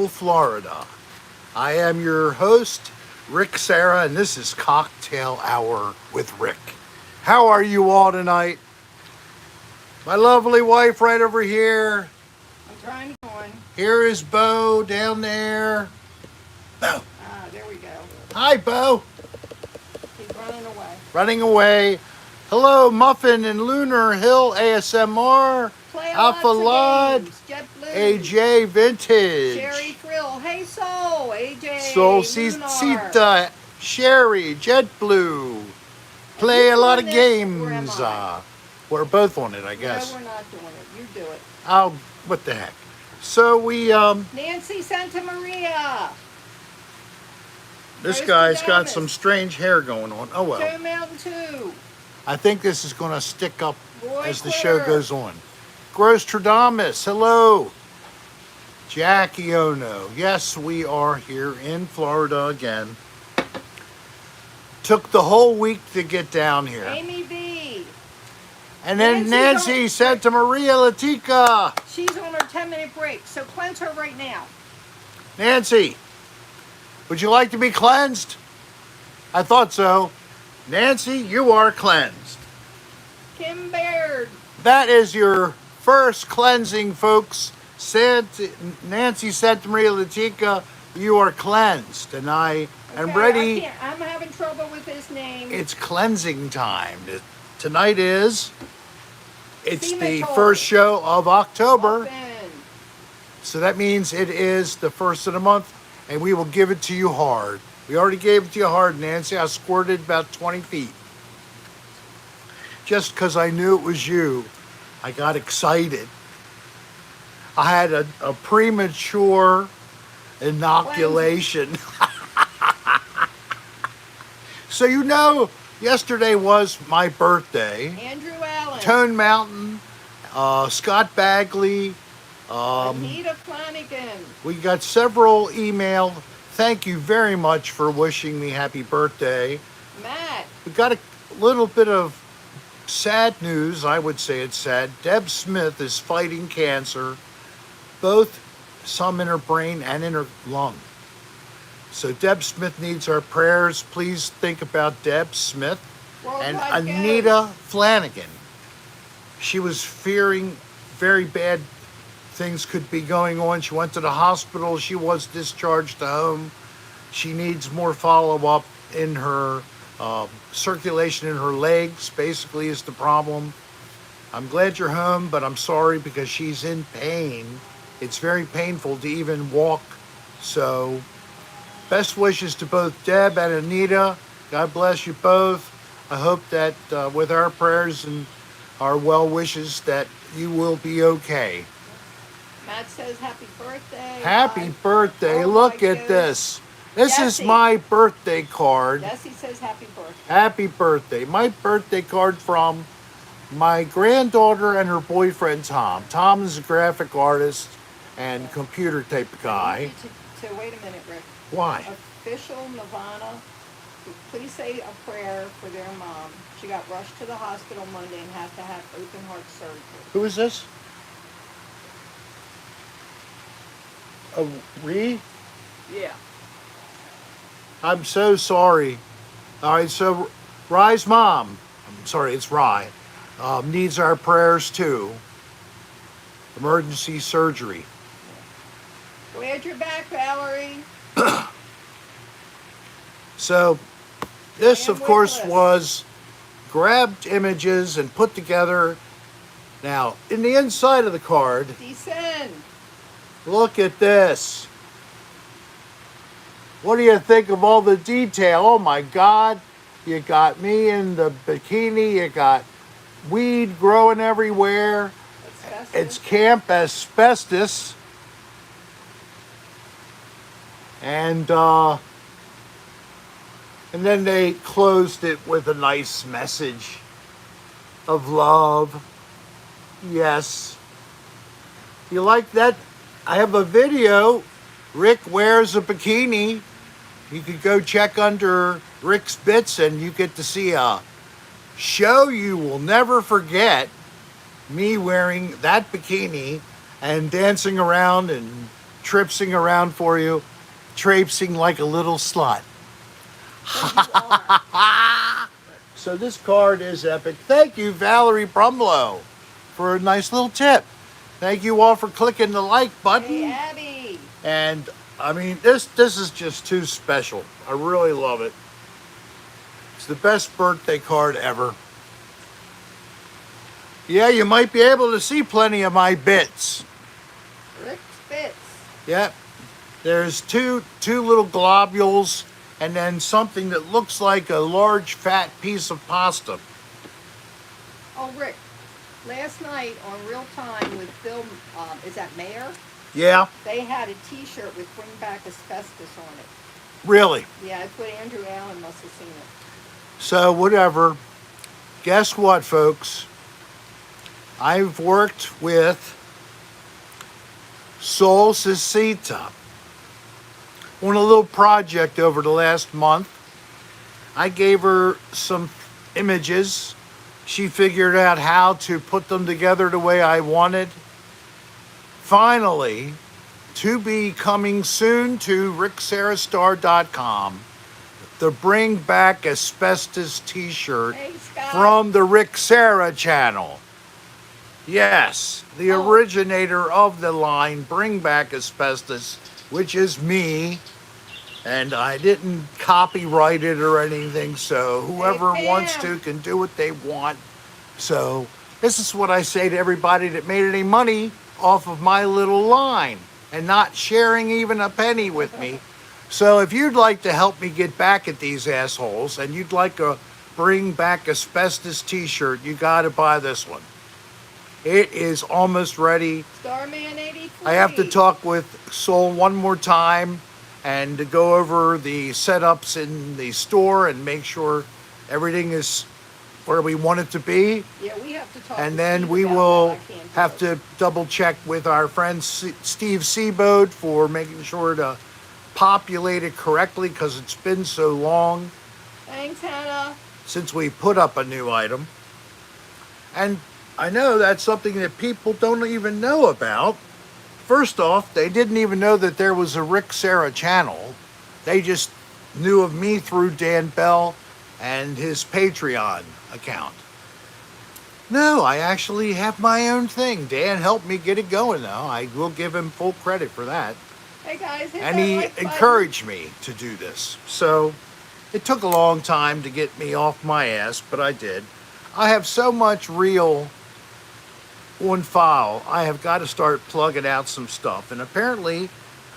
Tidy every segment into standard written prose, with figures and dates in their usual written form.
Florida. I am your host, Rick Serra, and this is Cocktail Hour with Rick. How are you all tonight? My lovely wife right over here. I'm trying to go on. Here is Bo down there. Bo. There we go. Hi, Bo. He's running away. Running away. Hello, Muffin and Lunar Hill ASMR. Play Alpha Lud. JetBlue. AJ Vintage. Sherry Thrill. Hey Soul. AJ. Soul Lunar. Sita. Sherry. JetBlue. Play a lot of games. We're both on it, I guess. No, we're not doing it. You do it. Oh, what the heck. So we, Nancy Santa Maria. this guy's got some strange hair going on. Oh, well. Joe Mountain 2. I think this is going to stick up Roy as the Quitter. show goes on. Grostradamus, hello. Jackie Ono. Yes, we are here in Florida again. Took the whole week to get down here. Amy B. And then Nancy Santa Maria Latica. She's on her 10-minute break, so cleanse her right now. Nancy, would you like to be cleansed? I thought so. Nancy, you are cleansed. Kim Baird. That is your first cleansing, folks. Nancy Santa Maria Latica, you are cleansed. And I am ready. I'm having trouble with his name. It's cleansing time. Tonight it's the Cemetery. first show of October. Muffin. So that means it is the first of the month, and we will give it to you hard. We already gave it to you hard, Nancy. I squirted about 20 feet. Just because I knew it was you, I got excited. I had a premature inoculation. So yesterday was my birthday. Andrew Allen. Tone Mountain, Scott Bagley. Anita Flanagan. We got several email. Thank you very much for wishing me happy birthday. Matt. We got a little bit of sad news. I would say it's sad. Deb Smith is fighting cancer, both some in her brain and in her lung. So Deb Smith needs our prayers. Please think about Deb Smith and Anita Flanagan. She was fearing very bad things could be going on. She went to the hospital. She was discharged to home. She needs more follow-up in her circulation in her legs, basically, is the problem. I'm glad you're home, but I'm sorry because she's in pain. It's very painful to even walk. So best wishes to both Deb and Anita. God bless you both. I hope that with our prayers and our well wishes that you will be okay. Matt says happy birthday. Happy birthday. Oh, Look my at goodness. this. This is Jesse. my birthday card. Jesse says happy birthday. Happy birthday. My birthday card from my granddaughter and her boyfriend, Tom. Tom is a graphic artist and computer type guy. So wait a minute, Rick. Why? Official Nirvana, please say a prayer for their mom. She got rushed to the hospital Monday and has to have open heart surgery. Who is this? Yeah. I'm so sorry. All right, so Rye's mom, I'm sorry, it's Rye, needs our prayers too. Emergency surgery. Glad you're back, Valerie. So this, And of course, Wickless. was grabbed images and put together. Now, in the inside of the card, Descend. look at this. What do you think of all the detail? Oh my God. You got me in the bikini. You got weed growing everywhere. It's Camp Asbestos. And then they closed it with a nice message of love. Yes. You like that? I have a video. Rick wears a bikini. You could go check under Rick's Bits and you get to see a show you will never forget. Me wearing that bikini and dancing around and tripsing around for you, traipsing like a little slut. But you are. So this card is epic. Thank you, Valerie Brumlow, for a nice little tip. Thank you all for clicking the like button. Hey, Abby. And I mean, this is just too special. I really love it. It's the best birthday card ever. Yeah, you might be able to see plenty of my bits. Rick Spitz. Yep. There's two little globules and then something that looks like a large fat piece of pasta. Oh, Rick. Last night on Real Time with Bill, is that Mayor? Yeah, They had a T-shirt with "Bring Back Asbestos" on it. really. Yeah, I put Andrew Allen must have seen it. So whatever. Guess what, folks? I've worked with Sol Cecita on a little project over the last month. I gave her some images. She figured out how to put them together the way I wanted. Finally, to be coming soon to ricksarastar.com, the Bring Back Asbestos t-shirt Hey, Scott. from the Rick Serra channel. Yes, the Oh. originator of the line Bring Back Asbestos, which is me. And I didn't copyright it or anything, so whoever Hey, wants Pam. to can do what they want. So this is what I say to everybody that made any money off of my little line and not sharing even a penny with me. So if you'd like to help me get back at these assholes and you'd like a Bring Back Asbestos t-shirt, you gotta buy this one. It is almost ready. Starman 83. I have to talk with Sol one more time and to go over the setups in the store and make sure everything is where we want it to be. Yeah, we have to talk. And to then Steve we about will that. I can't do have it. to double check with our friend Steve Seabode for making sure to populate it correctly because it's been so long Thanks, Hannah. since we put up a new item. And I know that's something that people don't even know about. First off, they didn't even know that there was a Rick Serra channel. They just knew of me through Dan Bell and his Patreon account. No, I actually have my own thing. Dan helped me get it going, though. I will give him full credit for that. Hey, guys. Hit And that he like button. encouraged me to do this. So it took a long time to get me off my ass, but I did. I have so much reel on file, I have got to start plugging out some stuff. And apparently,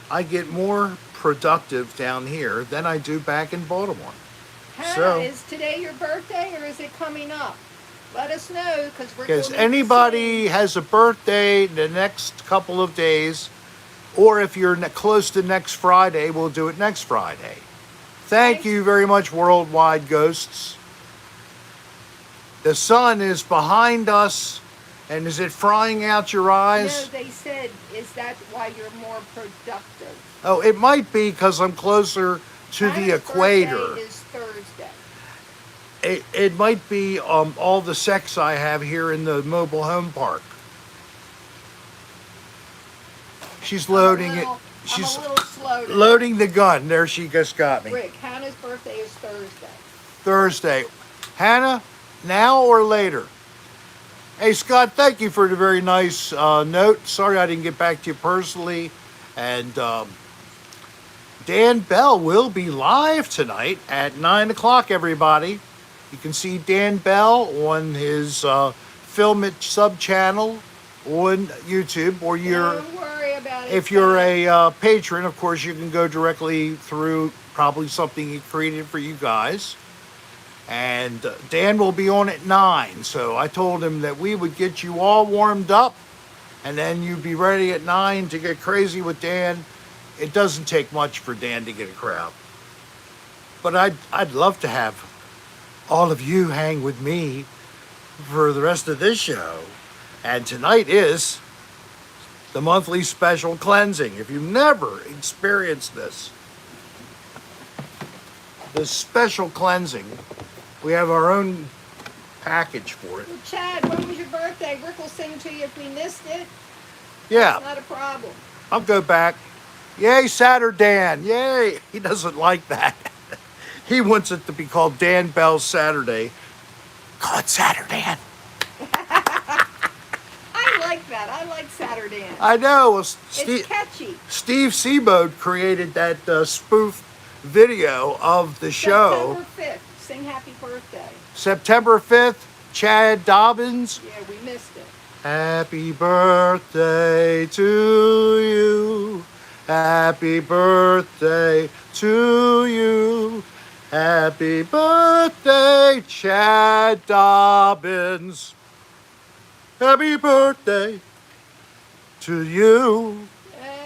I get more productive down here than I do back in Baltimore. Hannah, So- is today your birthday or is it coming up? Let us know because we're Because going to anybody has a birthday the next couple of days, or if you're close to next Friday, we'll do it next Friday. Thank you very much, Worldwide Ghosts. The sun is behind us, and is it frying out your No, eyes? they said, is that why you're more productive? Oh, it might be because I'm closer to the Hannah's equator. birthday is Thursday. It might be all the sex I have here in the mobile home park. She's loading it. She's I'm a little slow today. loading the gun. There she just got me. Rick, Hannah's birthday is Thursday. Thursday. Hannah, now or later? Hey, Scott, thank you for the very nice note. Sorry I didn't get back to you personally. And Dan Bell will be live tonight at 9 o'clock, everybody. You can see Dan Bell on his Film It sub-channel on YouTube, or Don't worry about it. if you're Scott. a patron, of course, you can go directly through probably something he created for you guys. And Dan will be on at 9. So I told him that we would get you all warmed up and then you'd be ready at 9 to get crazy with Dan. It doesn't take much for Dan to get a crowd. But I'd love to have all of you hang with me for the rest of this show. And tonight is the monthly special cleansing. If you've never experienced this, the special cleansing, we have our own package for it. Well, Chad, when was your birthday? Rick will sing to you if we missed it. Yeah, It's not a problem. I'll go back. Yay, Saturdan. Yay. He doesn't like that. He wants it to be called Dan Bell's Saturday. Call it Saturdan. I like that. I like Saturday. I know. Well, It's catchy. Steve Seabode created that spoof video of the show. September 5th. Sing happy birthday. September 5th, Chad Dobbins. Yeah, we missed it. Happy birthday to you. Happy birthday to you. Happy birthday, Chad Dobbins. Happy birthday to you.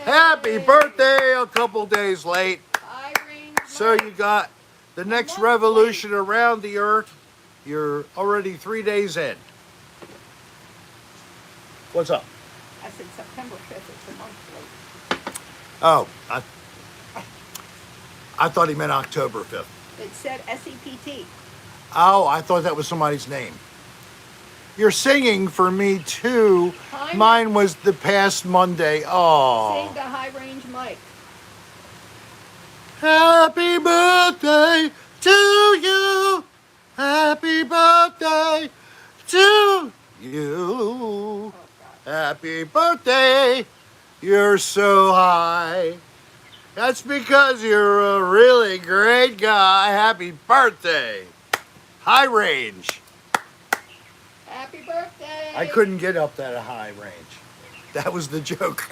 Happy birthday a couple days late. Irene. So you got the next revolution around the earth. You're already 3 days in. What's up? I said September 5th. It's a month late. Oh, I thought he meant October 5th. It said SEPT. Oh, I thought that was somebody's name. You're singing for me too. Mine was the past Monday. Oh. Sing the high range mic. Happy birthday to you. Happy birthday to you. Happy birthday. You're so high. That's because you're a really great guy. Happy birthday. High range. Happy birthday. I couldn't get up that high range. That was the joke.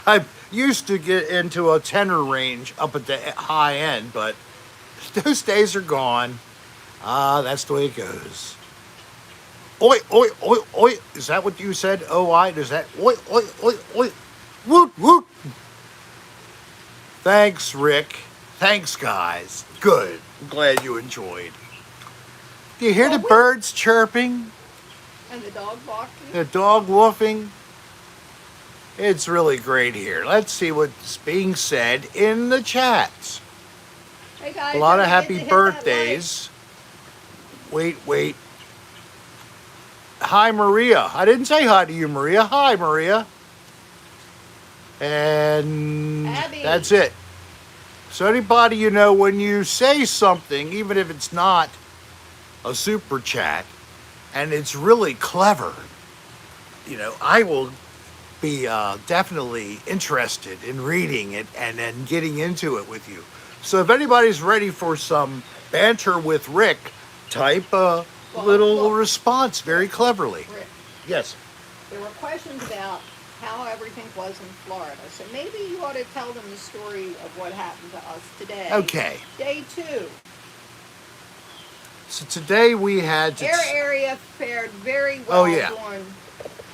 I used to get into a tenor range up at the high end, but those days are gone. That's the way it goes. Oi, oi, oi, oi. Is that what you said? O-I? Does that? Oi, oi, oi, oi. Woot, woot. Thanks, Rick. Thanks, guys. Good. I'm glad you enjoyed. Do you hear the birds chirping? And the dog barking. The dog woofing? It's really great here. Let's see what's being said in the chats. Hey guys, A lot of don't forget happy to hit that birthdays. Wait. Hi, Maria. I didn't say hi to you, Maria. Hi, Maria. And Abby. that's it. So anybody, you know, when you say something, even if it's not a super chat, and it's really clever, you know, I will be definitely interested in reading it and then getting into it with you. So if anybody's ready for some banter with Rick, type a little response very cleverly. Rick, Yes. there were questions about how everything was in Florida. So maybe you ought to tell them the story of what happened to us today. Okay. Day 2. So today we had to... Air area fared very well. Oh, yeah.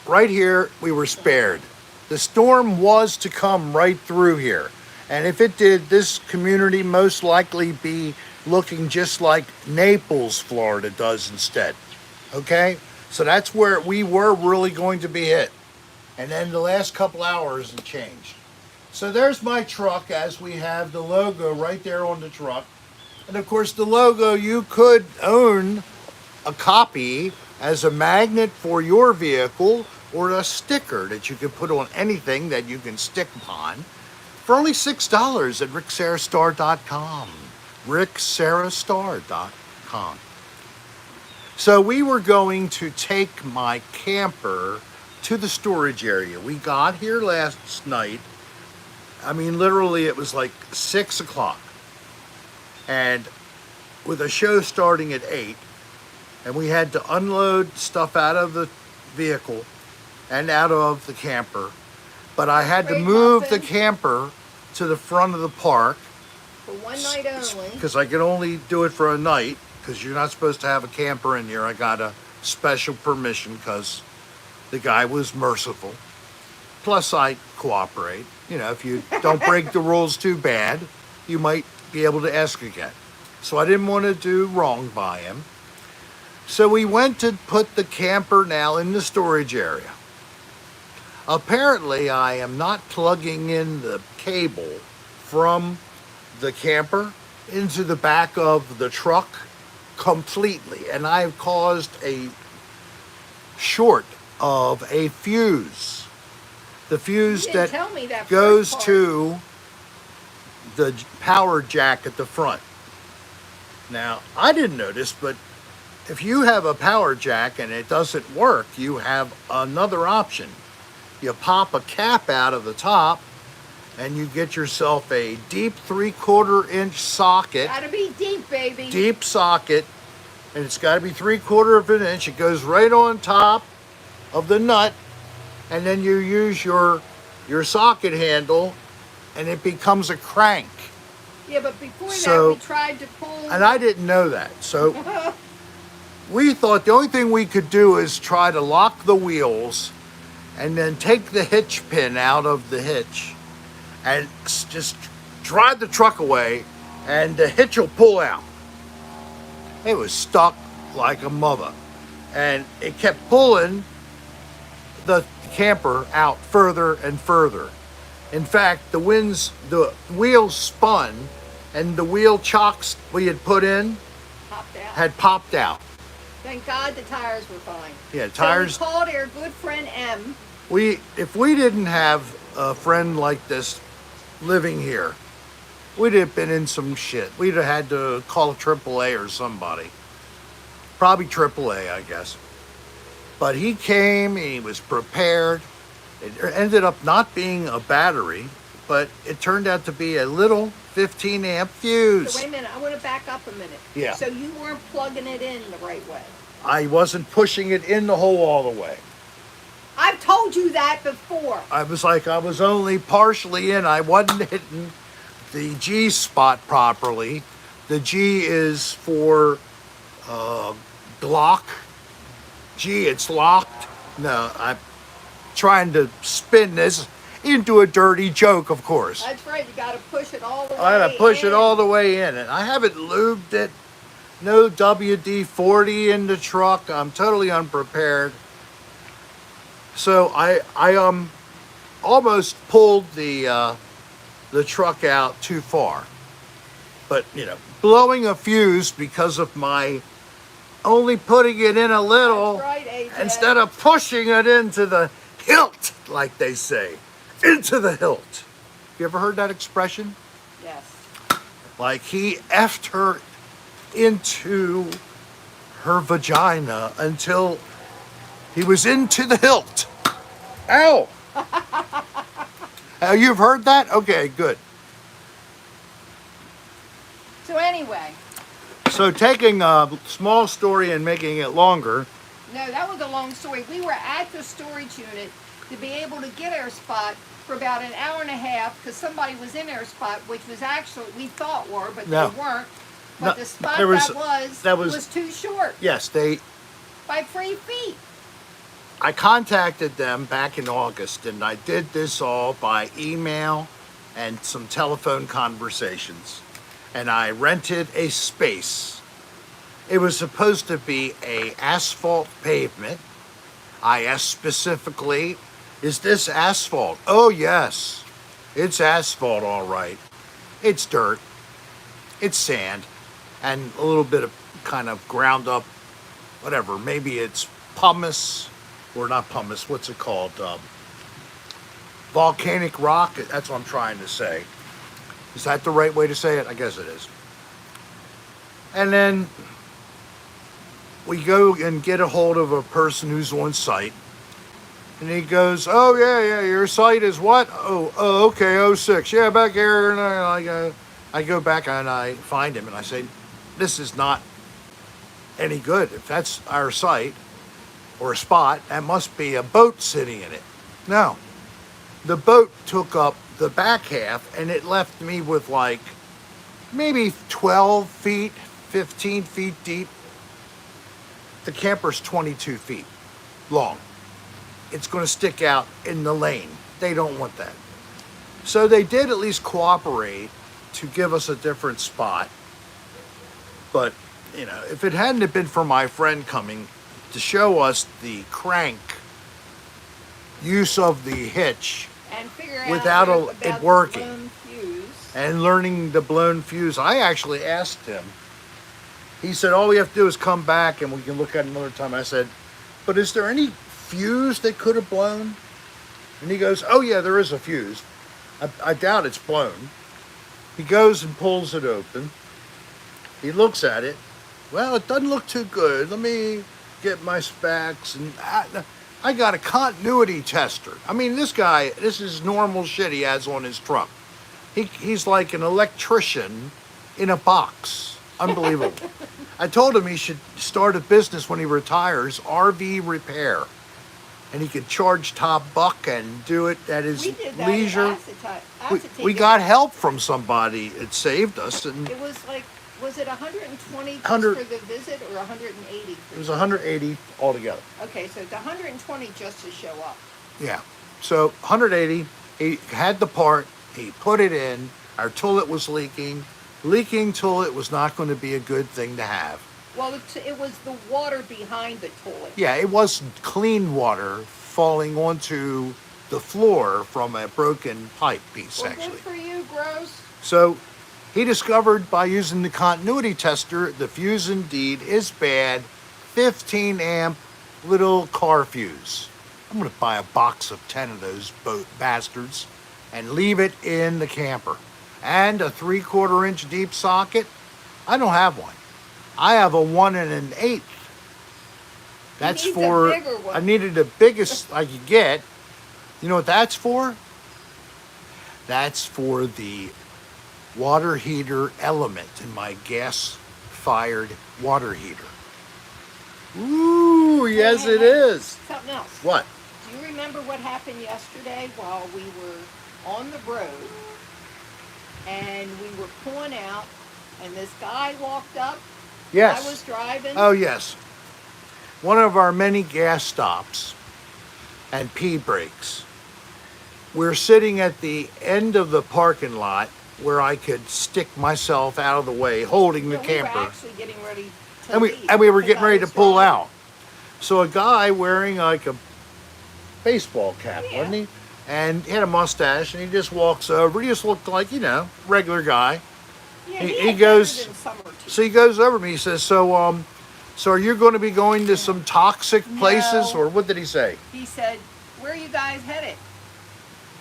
Right here, we were spared. The storm was to come right through here. And if it did, this community most likely be looking just like Naples, Florida does instead. Okay? So that's where we were really going to be hit. And then the last couple hours it changed. So there's my truck as we have the logo right there on the truck. And of course the logo, you could own a copy as a magnet for your vehicle or a sticker that you could put on anything that you can stick upon for only $6 at ricksarahstar.com. ricksarahstar.com. So we were going to take my camper to the storage area. We got here last night. I mean, literally it was like 6 o'clock. And with a show starting at 8, and we had to unload stuff out of the vehicle and out of the camper. But I had to move the camper to the front of the park. For one night only. Because I could only do it for a night, because you're not supposed to have a camper in here. I got a special permission because the guy was merciful. Plus I cooperate. You know, if you don't break the rules too bad, you might be able to ask again. So I didn't want to do wrong by him. So we went to put the camper now in the storage area. Apparently I am not plugging in the cable from the camper into the back of the truck completely. And I've caused a short of a fuse The fuse You didn't that tell me that goes first part. to the power jack at the front. Now, I didn't notice, but if you have a power jack and it doesn't work, you have another option. You pop a cap out of the top and you get yourself a deep 3/4 inch socket, Gotta be deep, baby. deep socket, and it's got to be 3/4 of an inch. It goes right on top of the nut, and then you use your socket handle and it becomes a crank. Yeah, but before So- that, we tried to pull. And I didn't know that. So we thought the only thing we could do is try to lock the wheels and then take the hitch pin out of the hitch and just drive the truck away and the hitch will pull out. It was stuck like a mother. And it kept pulling the camper out further and further. In fact, the wheels spun and the wheel chocks we had put in Popped out. had popped out. Thank God the tires were fine. Yeah, tires. So we called our good friend M. If we didn't have a friend like this living here, we'd have been in some shit. We'd have had to call AAA or somebody. Probably AAA, I guess. But he came, he was prepared. It ended up not being a battery, but it turned out to be a little 15 amp fuse. So wait a minute, I want to back up a minute. Yeah. So you weren't plugging it in the right way. I wasn't pushing it in the hole all the way. I've told you that before. I was only partially in. I wasn't hitting the G spot properly. The G is for lock. G, it's locked. No, I'm trying to spin this into a dirty joke, of course. That's right, you got to push it all the way I gotta push it in. all the way in, and I haven't lubed it. No WD-40 in the truck. I'm totally unprepared. So I almost pulled the truck out too far. But blowing a fuse because of my only putting it in a little That's right, AJ. instead of pushing it into the hilt, like they say, into the hilt. You ever heard that expression? Yes. Like he effed her into her vagina until he was into the hilt. Ow! You've heard that? Okay, good. So anyway, So taking a small story and making it longer, no, that was a long story. We were at the storage unit to be able to get our spot for about an hour and a half because somebody was in our spot, which was actually, we thought were, but No. they weren't. But No, the spot there was- that was- was too short yes, by 3 feet. I contacted them back in August, and I did this all by email and some telephone conversations. And I rented a space. It was supposed to be a asphalt pavement. I asked specifically, is this asphalt? Oh yes, it's asphalt all right. It's dirt, it's sand, and a little bit of kind of ground up, whatever, maybe it's pumice, or not pumice, what's it called? Volcanic rock, that's what I'm trying to say. Is that the right way to say it? I guess it is. And then we go and get a hold of a person who's on site. And he goes, oh, yeah, your site is what? Oh, okay, 06. Yeah, back here. And I go back and I find him and I say, this is not any good. If that's our site or a spot, that must be a boat sitting in it. No. The boat took up the back half and it left me with like maybe 12 feet, 15 feet deep. The camper's 22 feet long. It's going to stick out in the lane. They don't want that. So they did at least cooperate to give us a different spot. But, if it hadn't have been for my friend coming to show us the crank use of the hitch And figure out without about it the working blown fuse. and learning the blown fuse, I actually asked him. He said, all we have to do is come back and we can look at it another time. I said, but is there any fuse that could have blown? And he goes, oh yeah, there is a fuse. I doubt it's blown. He goes and pulls it open. He looks at it. Well, it doesn't look too good. Let me get my specs. And I got a continuity tester. I mean, this guy, this is normal shit he has on his truck. He's like an electrician in a box. Unbelievable. I told him he should start a business when he retires, RV repair. And he could charge top buck and do it at his We did that leisure. at We got help from somebody. It saved us. And It was like, was it 120 just 100 for the visit or 180? it was 180 altogether. Okay, so it's 120 just to show up. Yeah. So 180, he had the part, he put it in, our toilet was leaking toilet was not going to be a good thing to have. Well, it was the water behind the toilet. Yeah, it wasn't clean water falling onto the floor from a broken pipe piece, Well, actually. good for you, Gross. So he discovered by using the continuity tester, the fuse indeed is bad, 15 amp little car fuse. I'm going to buy a box of 10 of those bastards and leave it in the camper. And a 3/4 inch deep socket. I don't have one. I have a 1 1/8. That's needs a for, bigger one. I needed the biggest I could get. You know what that's for? That's for the water heater element in my gas-fired water heater. Ooh, yes Hey, it hey, is. Something else. What? Do you remember what happened yesterday while we were on the road and we were pulling out and this guy walked up? Yes. I was driving. Oh, yes. One of our many gas stops and pee breaks. We're sitting at the end of the parking lot where I could stick myself out of the way, holding the But camper. We were actually getting ready to And leave we were because getting I ready to was pull driving. out. So a guy wearing like a baseball cap, Yeah. wasn't he? And he had a mustache, and he just walks over. He just looked like, regular guy. Yeah, He had goes- better than summer tea. So he goes over to me. He says, "So are you going to be going to some toxic places, No. or what did he say?" He said, "Where are you guys headed?"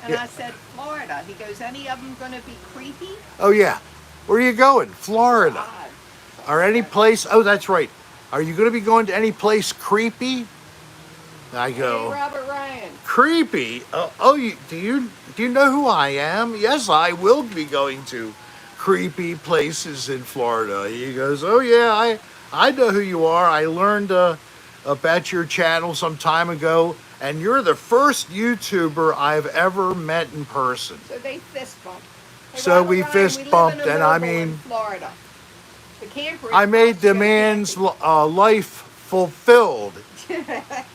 And Yeah. I said, "Florida." He goes, "Any of them going to be creepy?" Oh yeah, where are you going? Florida. God. Or any place? Oh, that's right. Are you going to be going to any place creepy? I go. Hey, Robert Ryan. Creepy. Do you know who I am? Yes, I will be going to creepy places in Florida. He goes, oh yeah, I know who you are. I learned about your channel some time ago, and you're the first YouTuber I've ever met in person. So they fist bumped. Hey, So Robert we Ryan, fist we live bumped, in a and I mobile in mean, Florida. The camper is I made not the so man's campy. life fulfilled.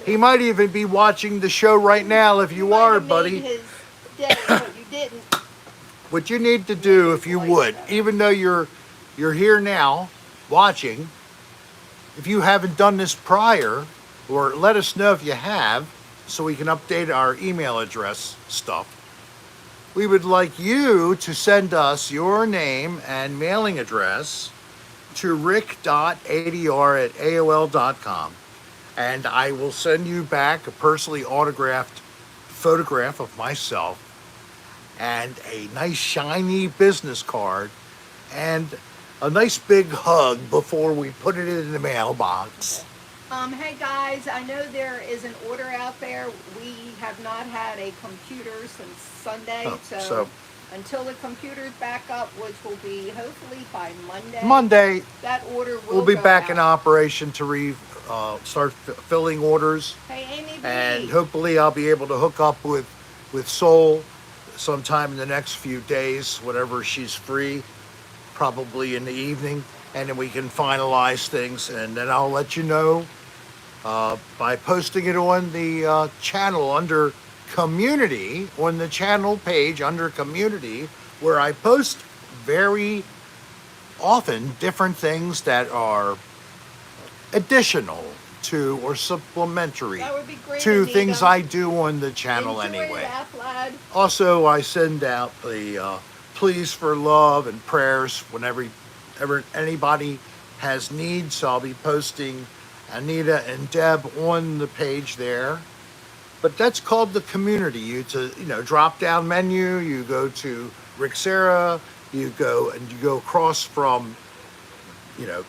He might even be watching the show right now if you might are, have made buddy. his day, but you didn't. What you need to do, if you would, even though you're here now watching, if you haven't done this prior, or let us know if you have, so we can update our email address stuff. We would like you to send us your name and mailing address to rick.adr@aol.com, and I will send you back a personally autographed photograph of myself and a nice shiny business card and a nice big hug before we put it in the mailbox. Hey guys, I know there is an order out there. We have not had a computer since Sunday, Oh, so so- until the computer's back up, which will be hopefully by Monday. Monday, That order will we'll be go back in out. operation to start filling orders, Hey, Amy B. and hopefully I'll be able to hook up with Soul sometime in the next few days, whenever she's free, probably in the evening, and then we can finalize things, and then I'll let you know by posting it on the channel under community, on the channel page under community, where I post very often different things that are additional to or supplementary That would be great, to Anita. things I do on the channel Enjoy anyway. that, lad. Also, I send out the pleas for love and prayers whenever anybody has needs. So I'll be posting Anita and Deb on the page there. But that's called the community. It's a drop down menu. You go to Rick Serra. You go across from you know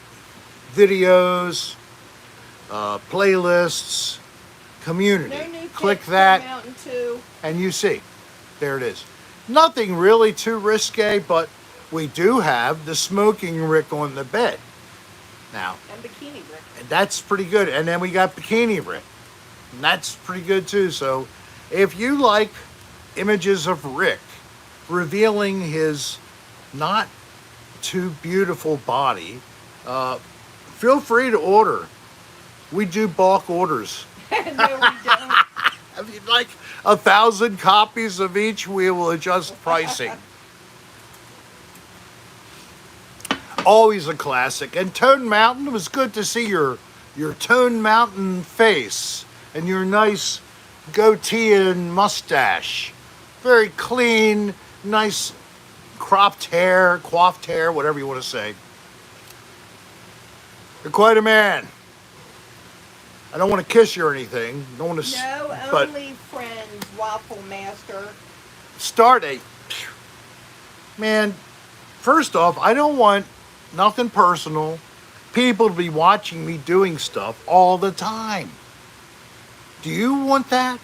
videos, playlists, community. No new Click kicks for that, Mountain 2. and you see, there it is. Nothing really too risque, but we do have the smoking Rick on the bed. Now, And Bikini Rick. and that's pretty good. And then we got Bikini Rick. And that's pretty good too. So if you like images of Rick revealing his not too beautiful body, feel free to order. We do bulk orders. No, we don't. If you'd like 1,000 copies of each, we will adjust pricing. Always a classic. And Tone Mountain, it was good to see your Tone Mountain face and your nice goatee and mustache. Very clean, nice cropped hair, coiffed hair, whatever you want to say. You're quite a man. I don't want to kiss you or anything. Don't want to. No, but only friends, Waffle Master. start a man. First off, I don't want nothing personal. People to be watching me doing stuff all the time. Do you want that?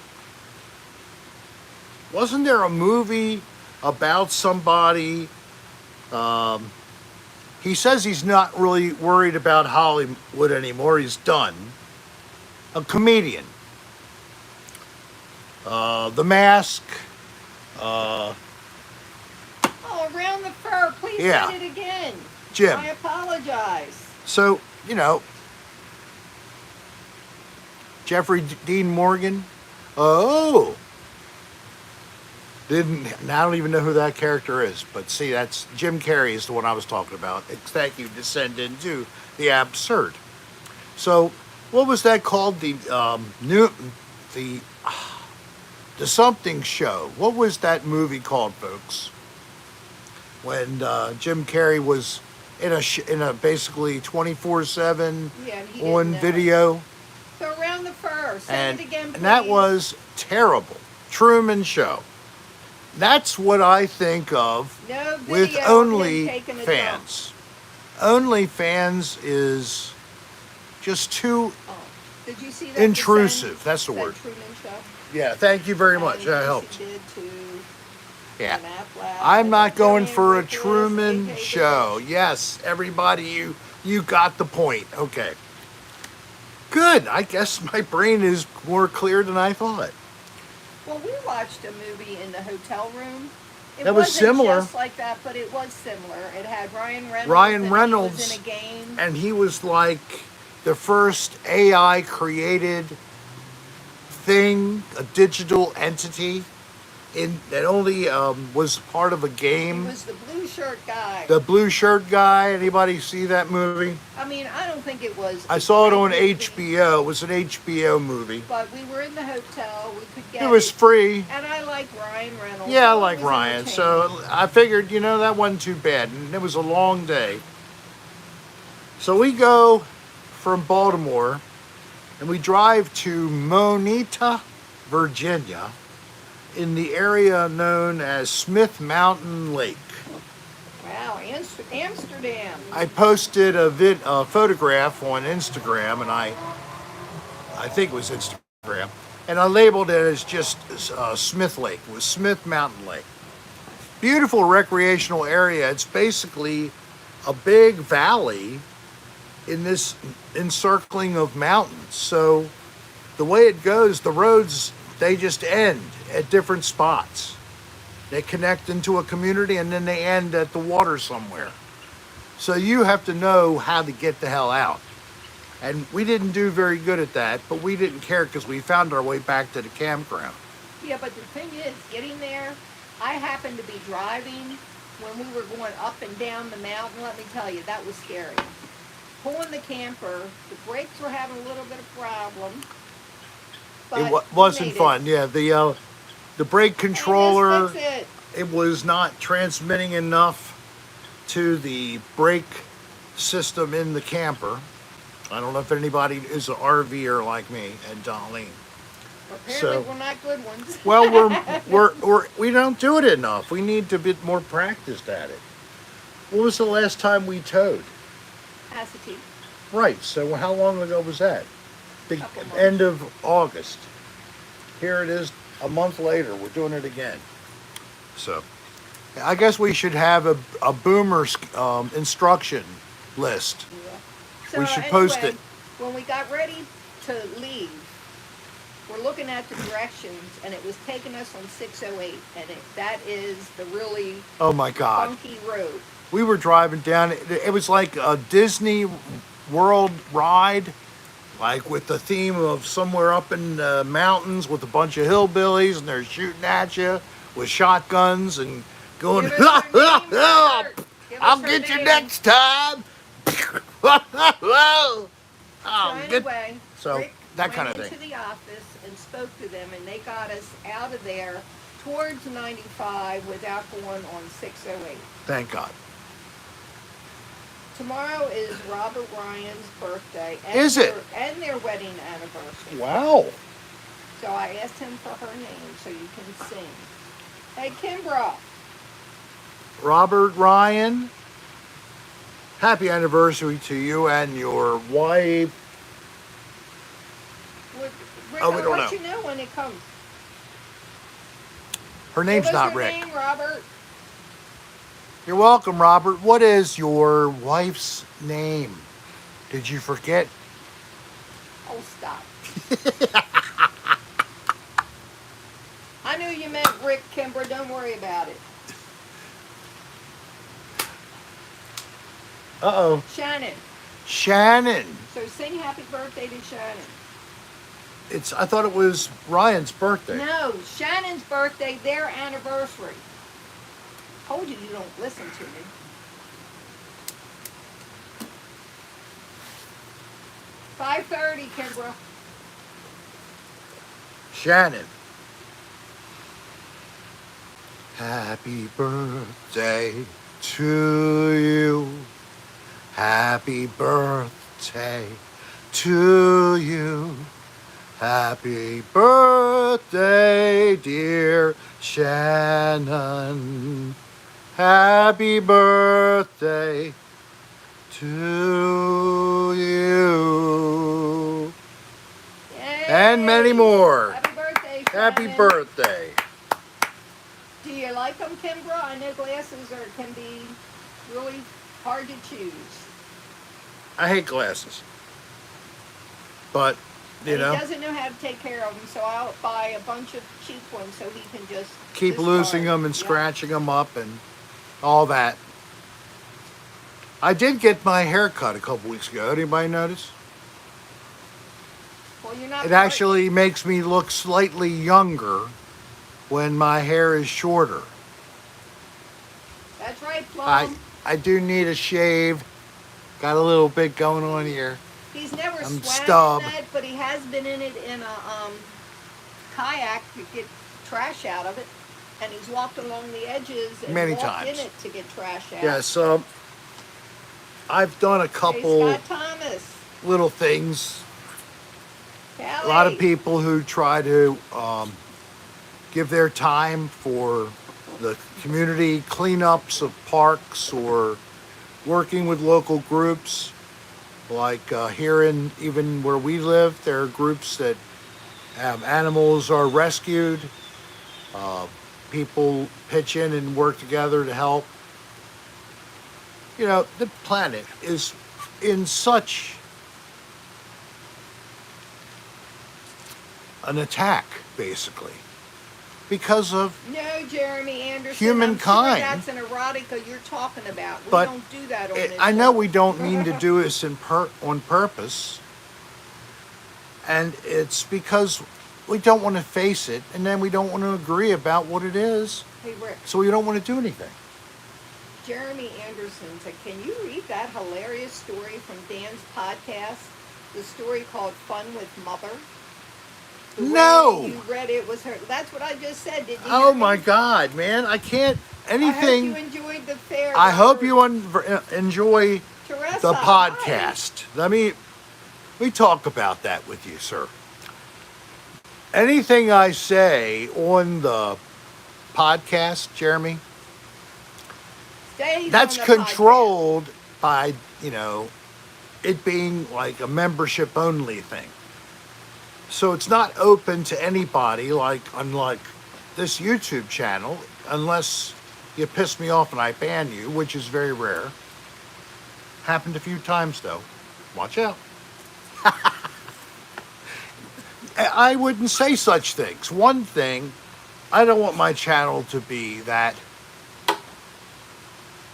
Wasn't there a movie about somebody? He says he's not really worried about Hollywood anymore. He's done. A comedian. The Mask. Oh, around the fur. Please Yeah. say it again. Jim. I apologize. So, Jeffrey Dean Morgan. Oh. I don't even know who that character is, but see, that's Jim Carrey is the one I was talking about. Thank you, descend into the absurd. So, what was that called? The something show. What was that movie called, folks? When Jim Carrey was in a basically 24/7 Yeah, and he didn't on know. video, So around the fur. Say and it again, please. and that was terrible. Truman Show. That's what I think of no video with of him only taking a fans. Only fans is just too. dump. Oh. Did you see that? Intrusive, that's the that word. Truman Show? Yeah, thank you very much. And That he helped. Did to Yeah. Ben Affleck I'm and not going Julian for a Nicholas, Truman AJ show. Bush. Yes, everybody, you got the point. Okay. Good. I guess my brain is more clear than I thought. Well, we watched a movie in the hotel room. It That was wasn't similar. just like that, but it was similar. It had Ryan Reynolds. Ryan and Reynolds. He was in a game. And he was like the first AI created thing, a digital entity that only was part of a He game. was the blue shirt guy. The blue shirt guy. Anybody see that movie? I mean, I don't think it was. I saw it a on great movie, HBO. It was an HBO movie. But we were in the hotel. We could get It was free. And I like Ryan Reynolds. Yeah, I so it like was Ryan. entertaining. So I figured, that wasn't too bad. And it was a long day. So we go from Baltimore and we drive to Moneta, Virginia, in the area known as Smith Mountain Lake. Wow, Amsterdam. I posted a photograph on Instagram, and I think it was Instagram, and I labeled it as just Smith Lake. It was Smith Mountain Lake. Beautiful recreational area. It's basically a big valley in this encircling of mountains. So the way it goes, the roads, they just end at different spots. They connect into a community and then they end at the water somewhere. So you have to know how to get the hell out. And we didn't do very good at that, but we didn't care because we found our way back to the campground. Yeah, but the thing is, getting there, I happened to be driving when we were going up and down the mountain. Let me tell you, that was scary. Pulling the camper, the brakes were having a little bit of problem. But It we wasn't made fun. Yeah, the brake controller, And that's it. it was not transmitting enough to the brake system in the camper. I don't know if anybody is an RVer like me and Darlene. Apparently, So, we're not good ones. well, we don't do it enough. We need to be more practiced at it. What was the last time we towed? Capacity. Right. So how long ago was that? The Couple months. end of August. Here it is a month later. We're doing it again. So I guess we should have a boomer instruction list. Yeah. We So should post it. When we got ready to leave, we're looking at the directions, and it was taking us on 608, and that is the really Oh my God. funky road. We were driving down. It was like a Disney World ride, like with the theme of somewhere up in the mountains with a bunch of hillbillies, and they're shooting at you with shotguns and going, Give us her name, Robert. Give us I'll her get you name. next time. So Get- anyway, so Rick that kind went of into thing. the office and spoke to them, and they got us out of there towards 95 without going on 608. Thank God. Tomorrow is Robert Ryan's birthday. And Is it? And their wedding anniversary. Wow. So I asked him for her name so you can sing. Hey, Kimbra. Robert Ryan, happy anniversary to you and your wife. Rick, Oh, we I'll don't let know. you know when it comes. Her name's Give us not her Rick. name, Robert. You're welcome, Robert. What is your wife's name? Did you forget? Oh, stop. I knew you meant Rick, Kimbra. Don't worry about it. Uh-oh. Shannon. Shannon. So sing happy birthday to Shannon. I thought it was Ryan's birthday. No, Shannon's birthday, their anniversary. Told you don't listen to me. $5:30, Kimbra. Shannon. Happy birthday to you. Happy birthday to you. Happy birthday, dear Shannon. Happy birthday to you. Yay. And many more. Happy birthday, Happy Shannon. birthday. Do you like them, Kimbra? I know glasses can be really hard to choose. I hate glasses. But, you And know, he doesn't know how to take care of them, so I'll buy a bunch of cheap ones so he can just keep discard. losing them and Yep. scratching them up and all that. I did get my hair cut a couple weeks ago. Anybody notice? Well, you're not It actually makes me look slightly younger when my hair is shorter. That's right, Plum. I do need a shave. Got a little bit going on here. He's never I'm swam stub. in that, but he has been in it in a kayak to get trash out of it, and he's walked along the edges and Many walked times. in it to get trash out. Yeah, so I've done a Hey, couple Scott Thomas. little things. Callie. A lot of people who try to give their time for the community cleanups of parks or working with local groups. Like here in even where we live, there are groups that have animals are rescued. People pitch in and work together to help. You know, the planet is in such an attack, basically, because of No, Jeremy Anderson. Humankind. I'm sure that's an erotica you're talking about. We But don't do that on this I know show. we don't mean to do this on purpose, and it's because we don't want to face it, and then we don't want to agree about what it is, Hey, Rick. so we don't want to do anything. Jeremy Anderson said, can you read that hilarious story from Dan's podcast? The story called Fun with Mother? The way No. You read it was her. That's what I just said. Did you Oh hear my me? God, man! I can't I hope anything. you enjoyed the fair. I hope Robert. you enjoy Teresa, the hi. podcast. We talk about that with you, sir. anything I say on the podcast, Jeremy, Stays on that's the podcast. controlled by, it being like a membership only thing. So it's not open to anybody, like unlike this YouTube channel, unless you piss me off and I ban you, which is very rare. Happened a few times though. Watch out. I wouldn't say such things. One thing, I don't want my channel to be that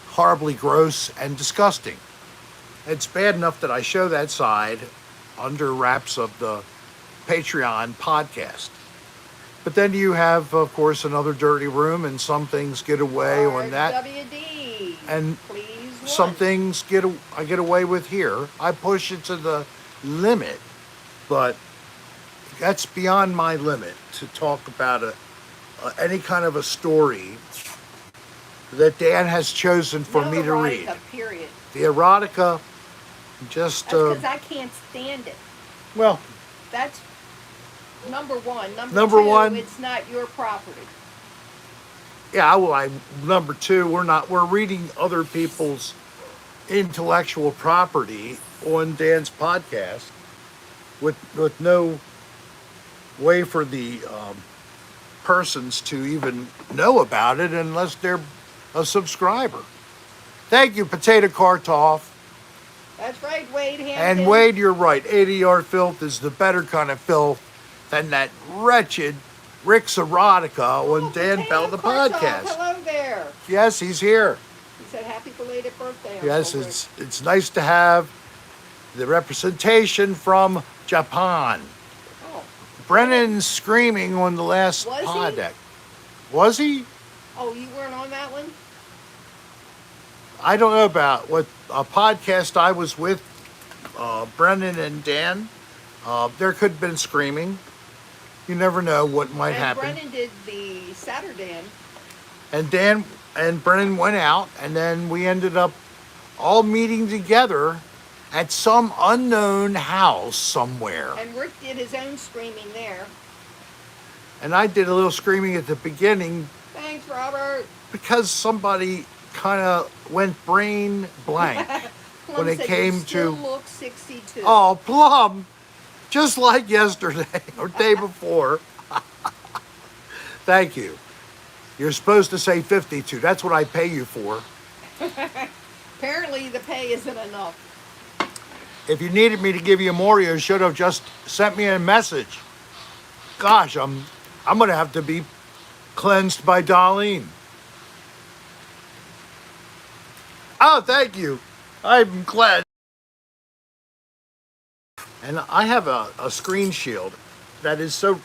horribly gross and disgusting. It's bad enough that I show that side under wraps of the Patreon podcast. But then you have, of course, another dirty room, and some things get away on that. WD. And Please some one. things I get away with here. I push it to the limit, but that's beyond my limit to talk about any kind of a story that Dan has chosen for No me to read. erotica, period. The erotica, just That's because I can't stand it. well, That's number one. Number two, one. It's not your property. yeah. Well, number two, we're reading other people's intellectual property on Dan's podcast with no way for the persons to even know about it unless they're a subscriber. Thank you, Potato Kartoff. That's right, Wade Hampton. And Wade, you're right. ADR filth is the better kind of filth than that wretched Rick's erotica on Dan Bell the Kartoff, podcast. Hello there. Yes, he's here. He said happy belated birthday. Yes, Uncle it's nice to have the representation from Japan. Rick. Oh. Brennan's screaming on the last Was pod he? deck. Was he? Oh, you weren't on that one? I don't know about what a podcast I was with, Brennan and Dan. There could have been screaming. You never know what might happen. Brennan did the Saturday. And Dan and Brennan went out, and then we ended up all meeting together at some unknown house somewhere. And Rick did his own screaming there. And I did a little screaming at the beginning Thanks, Robert. because somebody kind of went brain blank Plum when it said, came you still to, look 62. oh, Plum, just like yesterday or day before. Thank you. You're supposed to say 52. That's what I pay you for. Apparently the pay isn't enough. If you needed me to give you more, you should have just sent me a message. Gosh, I'm going to have to be cleansed by Darlene. Oh, thank you. I'm glad. And I have a screen shield that is so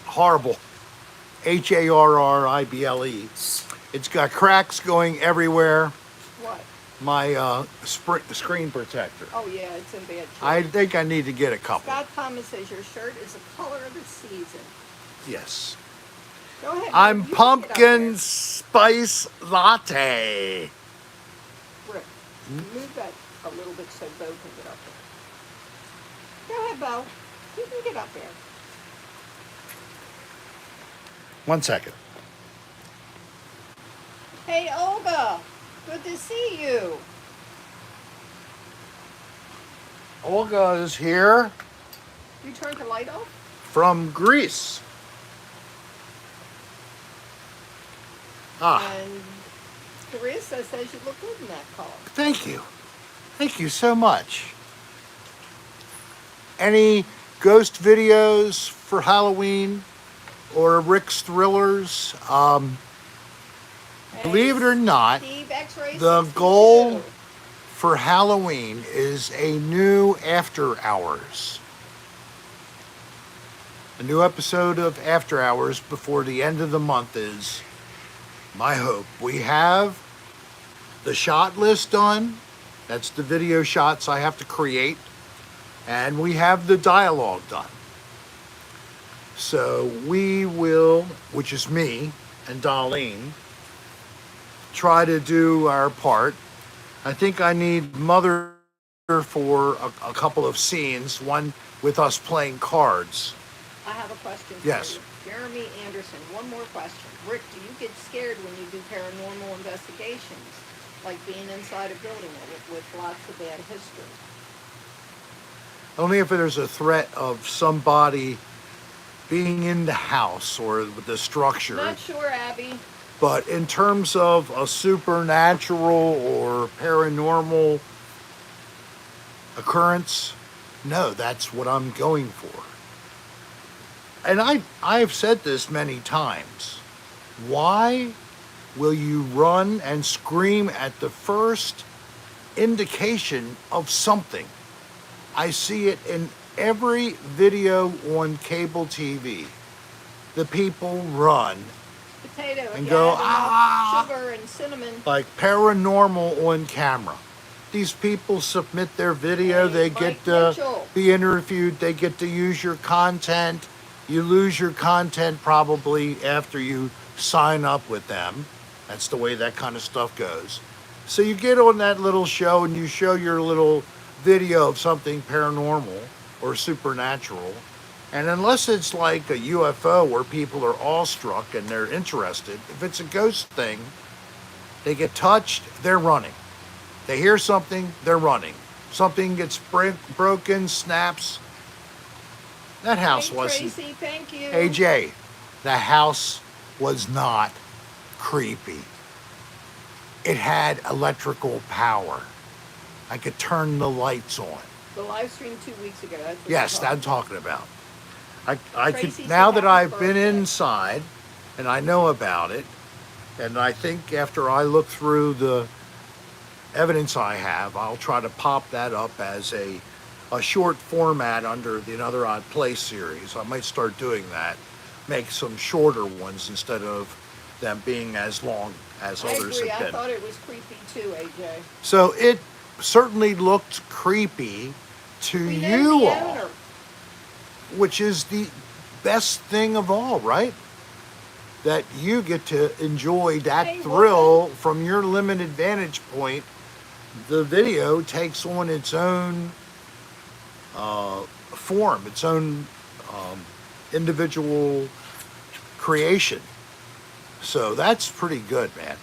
horrible. HARRIBLE. It's got cracks going everywhere. What? My screen protector. Oh, yeah, it's in bad shape. I think I need to get a couple. Scott Thomas says your shirt is the color of the season. Yes. Go ahead. I'm Rick, you can get up pumpkin spice latte. there. Rick, move that a little bit so Bo can get up there. Go ahead, Bo. You can get up there. 1 second. Hey, Olga. Good to see you. Olga is here You turned the light off? from Greece. Ah, And Teresa says you look good in that color. thank you. Thank you so much. Any ghost videos for Halloween or Rick's Thrillers? Believe it or not, Steve X-Ray the 62. goal for Halloween is a new After Hours. A new episode of After Hours before the end of the month is my hope. We have the shot list done. That's the video shots I have to create. And we have the dialogue done. So we will, which is me and Darlene, try to do our part. I think I need Mother for a couple of scenes, one with us playing cards. questions Yes. for you. Jeremy Anderson, one more question. Rick, do you get scared when you do paranormal investigations, like being inside a building with lots of bad history? Only if there's a threat of somebody being in the house or the structure. Not sure, Abby. But in terms of a supernatural or paranormal occurrence, no, that's what I'm going for. And I've said this many times. Why will you run and scream at the first indication of something? I see it in every video on cable TV. The people run Potato, if and you go, add enough ah, sugar and cinnamon. like paranormal on camera. These people submit their video, Hey, they Mike get to Mitchell. be interviewed, they get to use your content. You lose your content probably after you sign up with them. That's the way that kind of stuff goes. So you get on that little show and you show your little video of something paranormal or supernatural. And unless it's like a UFO where people are awestruck and they're interested, if it's a ghost thing, they get touched, they're running. They hear something, they're running. Something gets broken, snaps. That house Hey, wasn't. Tracy, thank you. AJ, the house was not creepy. It had electrical power. I could turn the lights on. The live stream 2 weeks ago. That's what Yes, you're I'm talking about. I could, Tracy now said that happy I've been birthday. inside and I know about it, and I think after I look through the evidence I have, I'll try to pop that up as a short format under the Another Odd Place series. I might start doing that. Make some shorter ones instead of them being as long as I others agree. have I been. thought it was creepy too, AJ. So it certainly looked creepy to We know you the all, owner. which is the best thing of all, right? That you get to enjoy that Hey, thrill from your limited vantage point. The video takes on its own form, its own individual creation. So that's pretty good, man,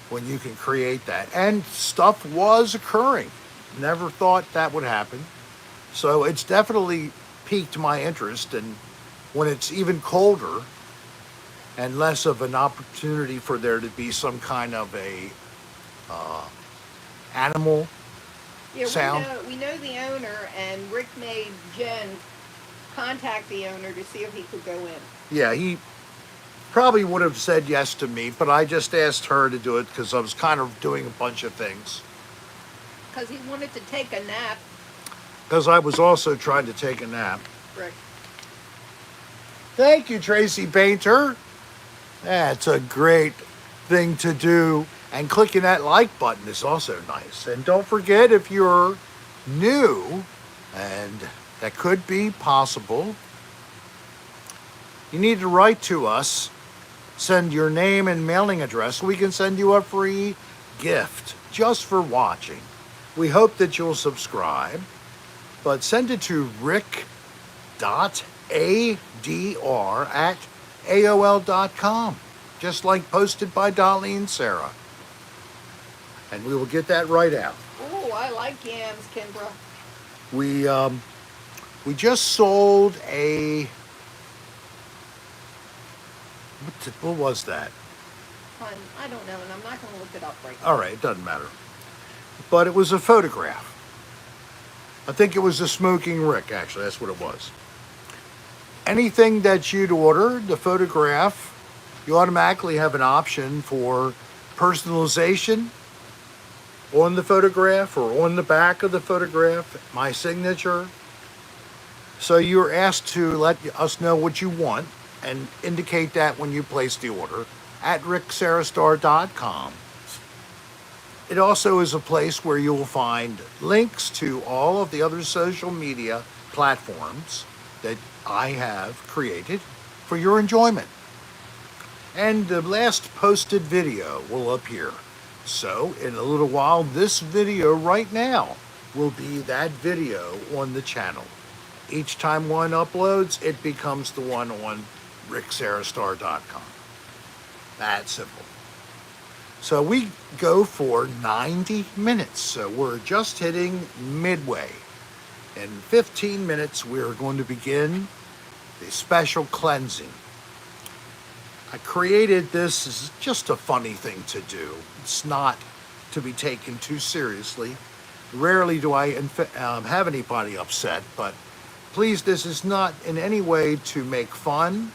when you can create that. And stuff was occurring. Never thought that would happen. So it's definitely piqued my interest. And when it's even colder and less of an opportunity for there to be some kind of a animal Yeah, sound. we know the owner, and Rick made Jen contact the owner to see if he could go in. Yeah, he probably would have said yes to me, but I just asked her to do it because I was kind of doing a bunch of things. Because he wanted to take a nap, Because I was also trying to take a nap. Rick. Thank you, Tracy Painter. That's a great thing to do. And clicking that like button is also nice. And don't forget, if you're new, and that could be possible, you need to write to us. Send your name and mailing address. We can send you a free gift just for watching. We hope that you'll subscribe, but send it to rick.adr@aol.com, just like posted by Dolly and Sarah. And we will get that right out. Oh, I like yams, Kimbra. We just sold a, what was that? Fun. I don't know, and I'm not going to look it up right now. All right, it doesn't matter. But it was a photograph. I think it was a Smoking Rick, actually. That's what it was. Anything that you'd order, the photograph, you automatically have an option for personalization on the photograph or on the back of the photograph, my signature. So you're asked to let us know what you want and indicate that when you place the order at ricksarastar.com. It also is a place where you will find links to all of the other social media platforms that I have created for your enjoyment. And the last posted video will appear. So in a little while, this video right now will be that video on the channel. Each time one uploads, it becomes the one on ricksarastar.com. That simple. So we go for 90 minutes. So we're just hitting midway. In 15 minutes, we're going to begin the special cleansing. I created this as just a funny thing to do. It's not to be taken too seriously. Rarely do I have anybody upset, but please, this is not in any way to make fun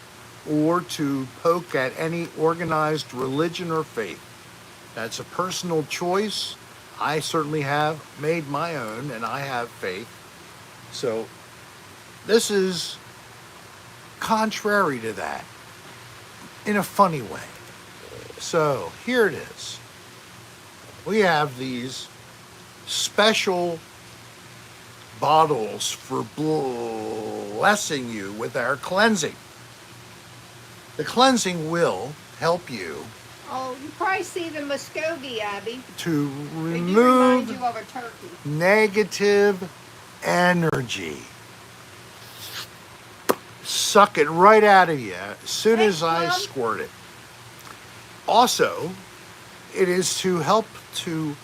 or to poke at any organized religion or faith. That's a personal choice. I certainly have made my own, and I have faith. So this is contrary to that in a funny way. So here it is. We have these special bottles for blessing you with our cleansing. The cleansing will help you Oh, you probably see the Muskogee, Abby. to It do remind remove you of a turkey. negative energy. Suck it right out of you as soon as I Mom. squirt it. Also, it is to help to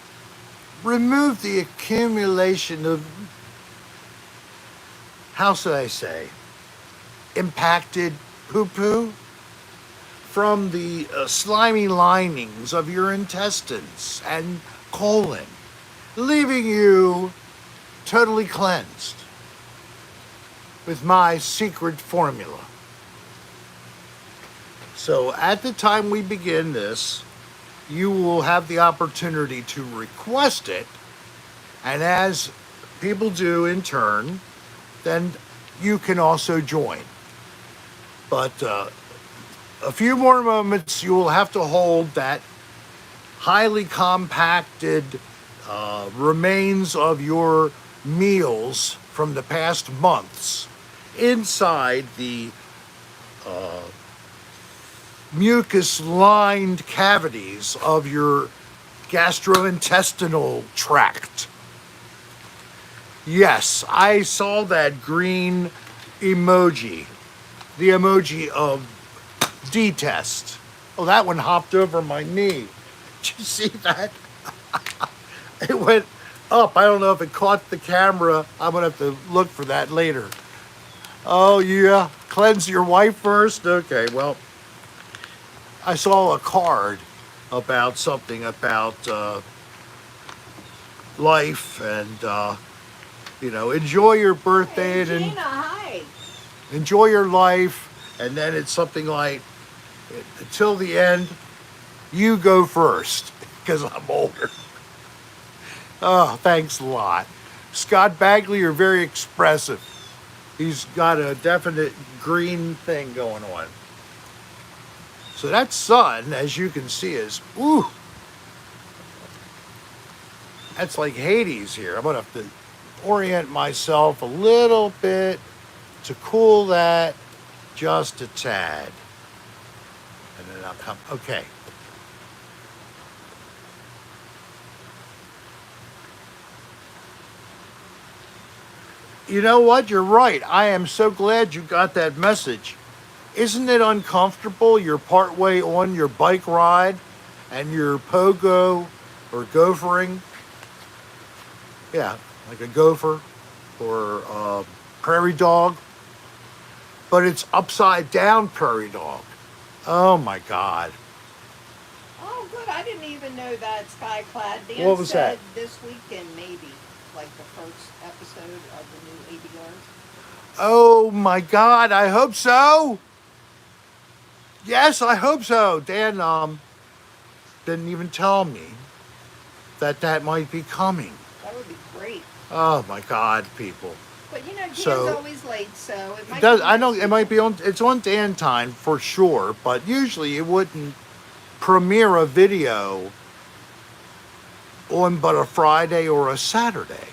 remove the accumulation of, how should I say, impacted poo-poo from the slimy linings of your intestines and colon, leaving you totally cleansed with my secret formula. So at the time we begin this, you will have the opportunity to request it, and as people do in turn, then you can also join. But a few more moments, you will have to hold that highly compacted remains of your meals from the past months inside the mucus-lined cavities of your gastrointestinal tract. Yes, I saw that green emoji, the emoji of detest. Oh, that one hopped over my knee. Did you see that? It went up. I don't know if it caught the camera. I'm gonna have to look for that later. Oh yeah, cleanse your wife first? Okay, well, I saw a card about something about life and, enjoy your birthday Hey, and Gina, hi. enjoy your life. And then it's something like, until the end, you go first, because I'm older. Oh, thanks a lot. Scott Bagley, you're very expressive. He's got a definite green thing going on. So that sun, as you can see, is, ooh, that's like Hades here. I'm gonna have to orient myself a little bit to cool that just a tad. And then I'll come, okay. You know what? You're right. I am so glad you got that message. Isn't it uncomfortable? You're partway on your bike ride and you're pogo or gophering. Yeah, like a gopher or a prairie dog. But it's upside down prairie dog. Oh my God. Oh, good. I didn't even know that, Skyclad. Dan What was said that? this weekend, maybe, like the first episode of the new ADRs. Oh my God, I hope so. Yes, I hope so. Dan didn't even tell me that might be coming. That would be great. Oh my God, people. But Dan's So- always late, so it might It does, be I know next it might weekend. be on, it's on Dan time for sure, but usually it wouldn't premiere a video on but a Friday or a Saturday.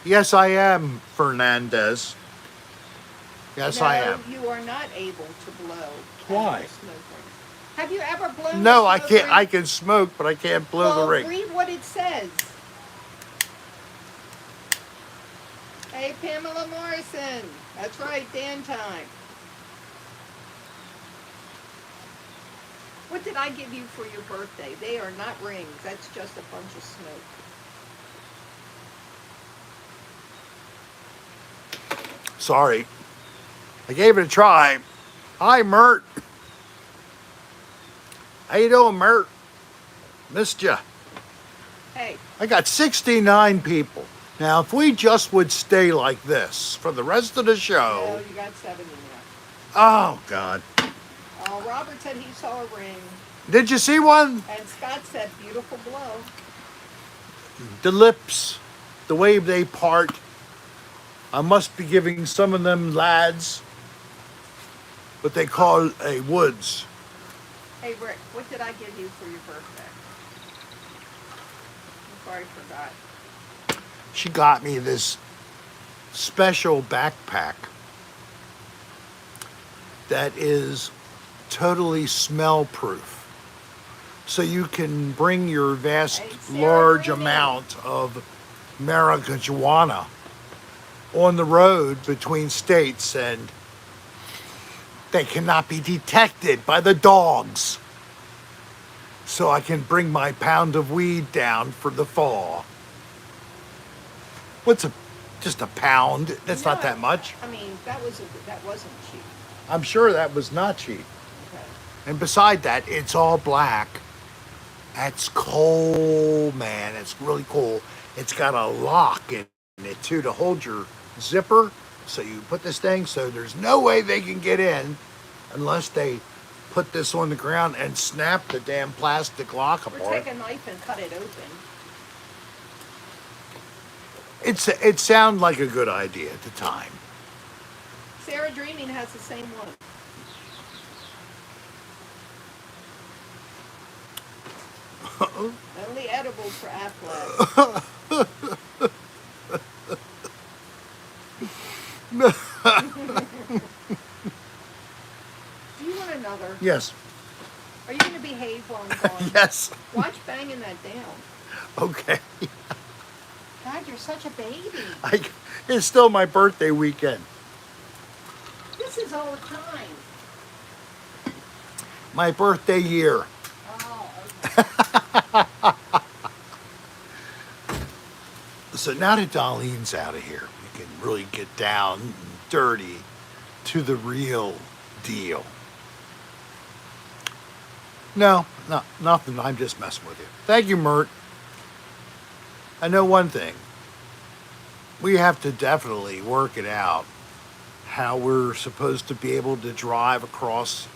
Yes, I am, Fernandez. Yes, no, I am. You are not able to blow. Why? out of a smoke ring. Have you ever blown? No, a I smoke can't. ring? I can smoke, but I can't blow well, the ring. read what it says. Hey, Pamela Morrison. That's right, Dan time. What did I give you for your birthday? They are not rings. That's just a bunch of smoke. Sorry. I gave it a try. Hi, Mert. How you doing, Mert? Missed ya. Hey, I got 69 people. Now, if we just would stay like this for the rest of the well, show. you got 70 now. Oh, God. Robert said he saw a ring, Did you see one? and Scott said beautiful blow. The lips, the way they part. I must be giving some of them lads what they call a woods. Hey, Rick, what did I give you for your birthday? I'm sorry, I forgot. She got me this special backpack that is totally smell proof. So you can bring your vast, Hey, Sarah large Bruni. amount of marijuana on the road between states and they cannot be detected by the dogs. So I can bring my pound of weed down for the fall. What's just a pound? That's not that much. I mean, that wasn't cheap. I'm sure that was not cheap. Okay. And beside that, it's all black. That's cool, man. It's really cool. It's got a lock in it too to hold your zipper. So you put this thing, so there's no way they can get in unless they put this on the ground and snap the damn plastic lock Or apart. take a knife and cut it open. It sounded like a good idea at the time. Sarah Dreaming has the same one. Only edibles for athletes. Do you want another? Yes. Are you going to behave while I'm gone? Yes. Watch banging that down. Okay. God, you're such a baby. It's still my birthday weekend. This is all the time. My birthday year. Oh, okay. So now that Darlene's out of here, we can really get down and dirty to the real deal. No, nothing. I'm just messing with you. Thank you, Mert. I know one thing. We have to definitely work it out how we're supposed to be able to drive across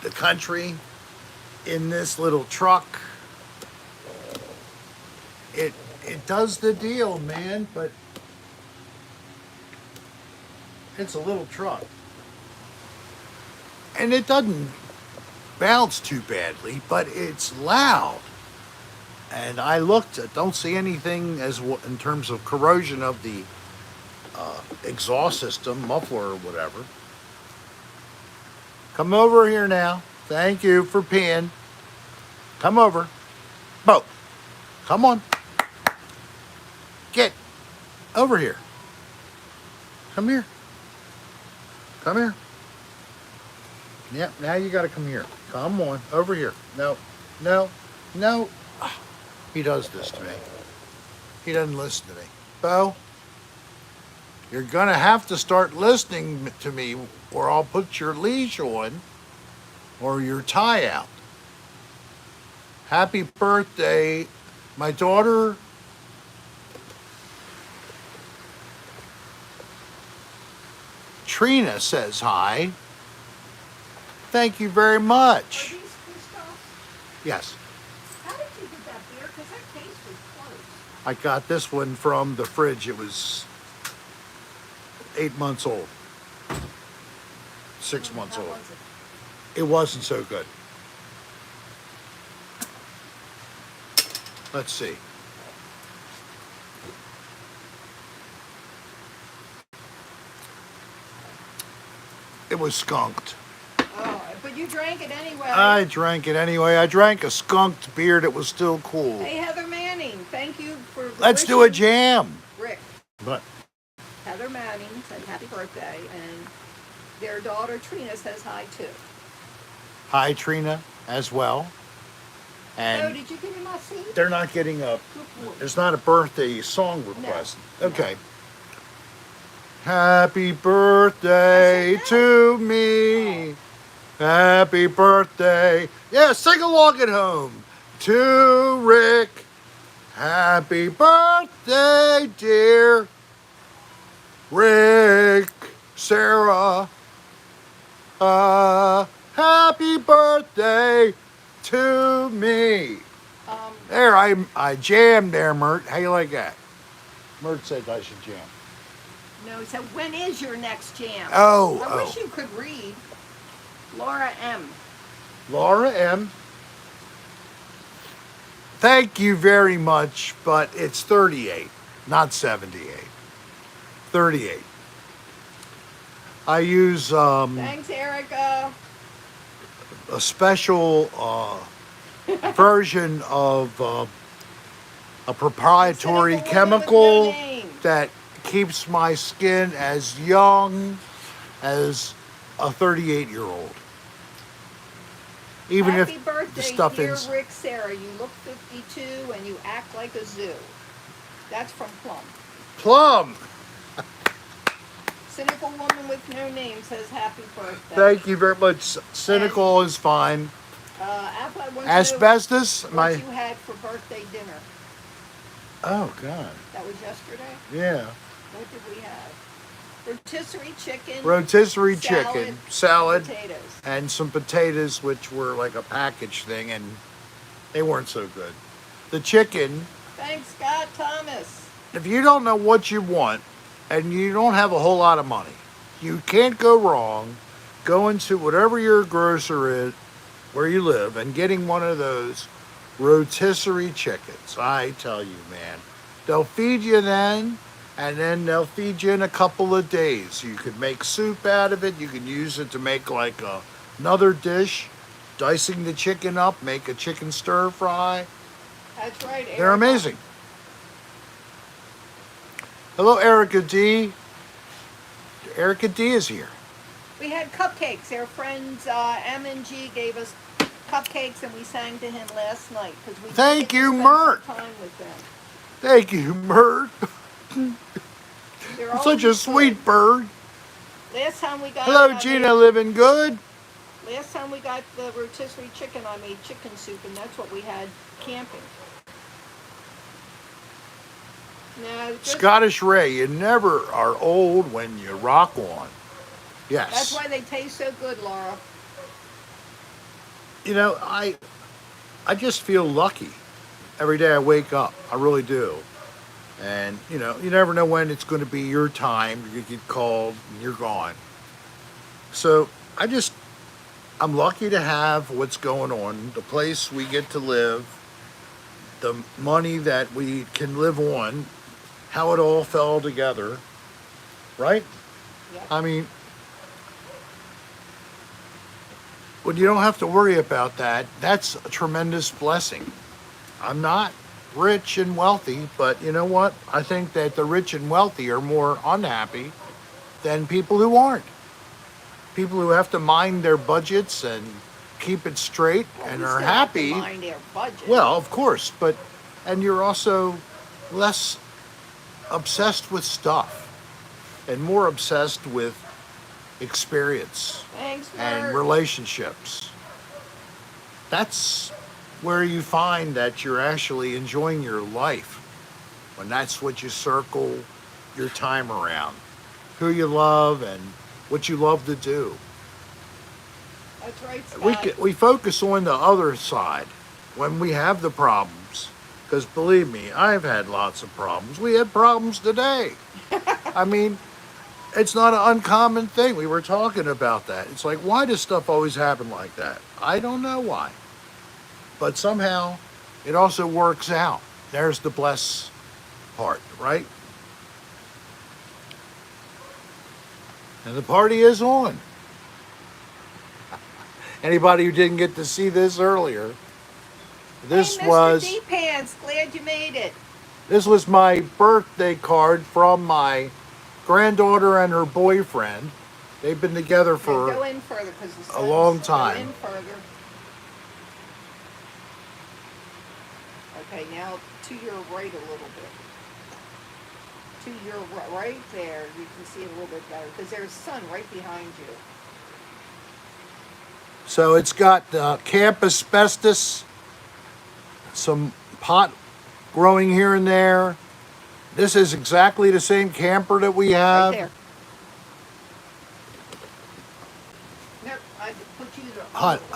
the country in this little truck. It does the deal, man, but it's a little truck. And it doesn't bounce too badly, but it's loud. And I looked, I don't see anything in terms of corrosion of the exhaust system, muffler or whatever. Come over here now. Thank you for peeing. Come over. Bo, come on. Get over here. Come here. Come here. Yep, now you gotta come here. Come on, over here. No, no, no. He does this to me. He doesn't listen to me. Bo, you're gonna have to start listening to me or I'll put your leash on or your tie out. Happy birthday, my daughter. Trina says hi. Thank you very Are much. these Christoph? Yes, How did you get that beer? Because that case was closed. I got this one from the fridge. It was 8 months old. 6 months How old. was it? It wasn't so good. Let's see. It was skunked. Oh, but you drank it anyway. I drank it anyway. I drank a skunked beer that was still cool. Hey, Heather Manning, thank you for Let's do a wishing jam. Rick. But happy birthday, and their daughter Trina says hi too. Hi, Trina, as well. Oh, And did you give me my seat? they're not getting a, Good boy. there's not a birthday song request. No. Okay. Happy birthday I said to me. Happy birthday. Yeah, sing along at home. To Rick. Happy birthday, dear Rick. Sarah. Happy birthday to me. There, I jammed there, Mert. How you like that? Mert said I should jam. No, so when is your next jam? Oh, I wish you could read. Laura M. Laura M. Thank you very much, but it's 38, not 78. 38. I use Thanks, Erica. a special version of a proprietary Cynical woman with chemical no name. that keeps my skin as young as a 38-year-old. Even Happy if birthday, the stuff dear is Rick Sarah. You look 52 and you act like a zoo. That's from Plum. Plum. Cynical woman with no name says happy birthday. Thank you very much. Cynical is fine. Apple, I want Asbestos, to know what my. you had for birthday dinner. Oh God. That was yesterday. Yeah. What did we have? Rotisserie chicken. Rotisserie salad, chicken, salad, potatoes. and some potatoes, which were like a package thing, and they weren't so good. The chicken. Thanks, Scott Thomas. If you don't know what you want, and you don't have a whole lot of money, you can't go wrong going to whatever your grocer is where you live and getting one of those rotisserie chickens. I tell you, man, they'll feed you then, and then they'll feed you in a couple of days. You could make soup out of it. You can use it to make like another dish, dicing the chicken up, make a chicken stir fry. That's right, Erica. They're amazing. Hello, Erica D. Erica D is here. We had cupcakes. Our friends M and G gave us cupcakes, and we sang to him last night because we Thank get to you, spend Mert. some time with them. Thank you, Mert. They're Such always a good. sweet bird. Last time we got Hello, Gina, living good. Last time we got the rotisserie chicken, I made chicken soup, and that's what we had camping. Now, just, Scottish Ray, you never are old when you rock on. Yes. that's why they taste so good, Laura. You know, I just feel lucky every day I wake up. I really do. And, you know, you never know when it's going to be your time. You get called and you're gone. So I'm lucky to have what's going on, the place we get to live, the money that we can live on, how it all fell together, right? Yep. I mean, when you don't have to worry about that, that's a tremendous blessing. I'm not rich and wealthy, but you know what? I think that the rich and wealthy are more unhappy than people who aren't. People who have to mind their budgets and keep it straight and We are still have to happy. mind their budget. Well, of course, and you're also less obsessed with stuff and more obsessed with experience Thanks, and Mert. relationships. That's where you find that you're actually enjoying your life, when that's what you circle your time around, who you love and what you love to do. That's right, Scott. We focus on the other side when we have the problems, because believe me, I've had lots of problems. We had problems today. I mean, it's not an uncommon thing. We were talking about that. It's like, why does stuff always happen like that? I don't know why. But somehow it also works out. There's the bless part, right? And the party is on. Anybody who didn't get to see this earlier, this hey, Mr. was D-Pants, glad you made it. this was my birthday card from my granddaughter and her boyfriend. They've been together Okay, go for in further because the a long sun's- time. Go in further. Okay, now to your right a little bit. To your right there, you can see it a little bit better because there's sun right behind you. So it's got camp asbestos, some pot growing here and there. This is exactly the same camper that we Right have. there. Nope, I put you the.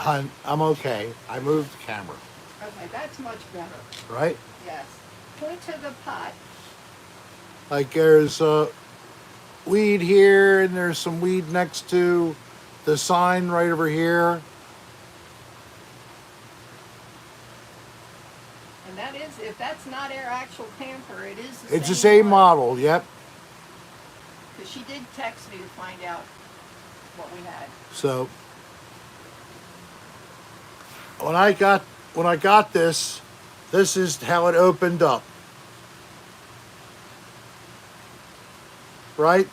Hun, I'm okay. I moved the camera, Okay, that's much better. right? Yes. Point to the pot. Like there's weed here and there's some weed next to the sign right over here. And that is, if that's not our actual camper, it is the It's the same model, yep. Because she did text me to find out what we had. So when I got this is how it opened up. Right?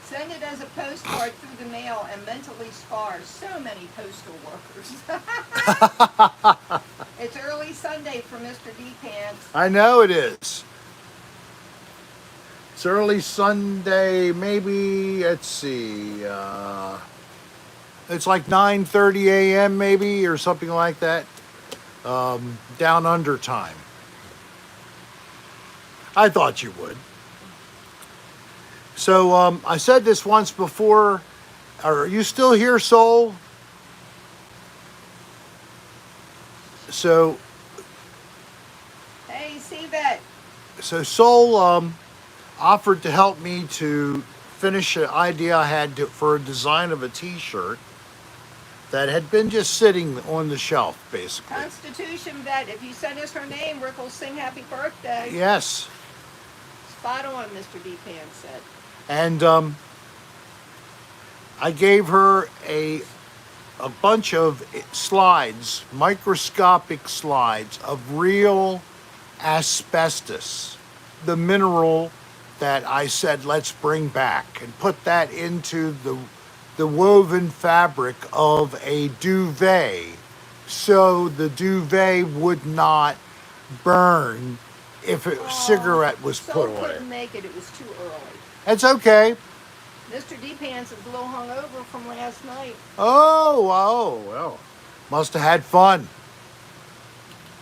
Send it as a postcard through the mail and mentally scar so many postal workers. It's early Sunday for Mr. D Pants. I know it is. It's early Sunday, maybe, let's see, it's like 9:30 a.m. maybe, or something like that, down under time. I thought you would. So I said this once before. Are you still here, Soul? So Hey, Seavet. Soul offered to help me to finish an idea I had for a design of a T-shirt that had been just sitting on the shelf, basically. Constitution vet. If you send us her name, Rick will sing happy birthday. Yes. Spot on, Mr. D Pants said. And I gave her a bunch of slides, microscopic slides of real asbestos, the mineral that I said let's bring back, and put that into the woven fabric of a duvet, so the duvet would not burn if a cigarette was put Soul on it. couldn't make it. It was too early. It's okay. Mr. D Pants is a little hungover from last night. Oh, well. Must have had fun.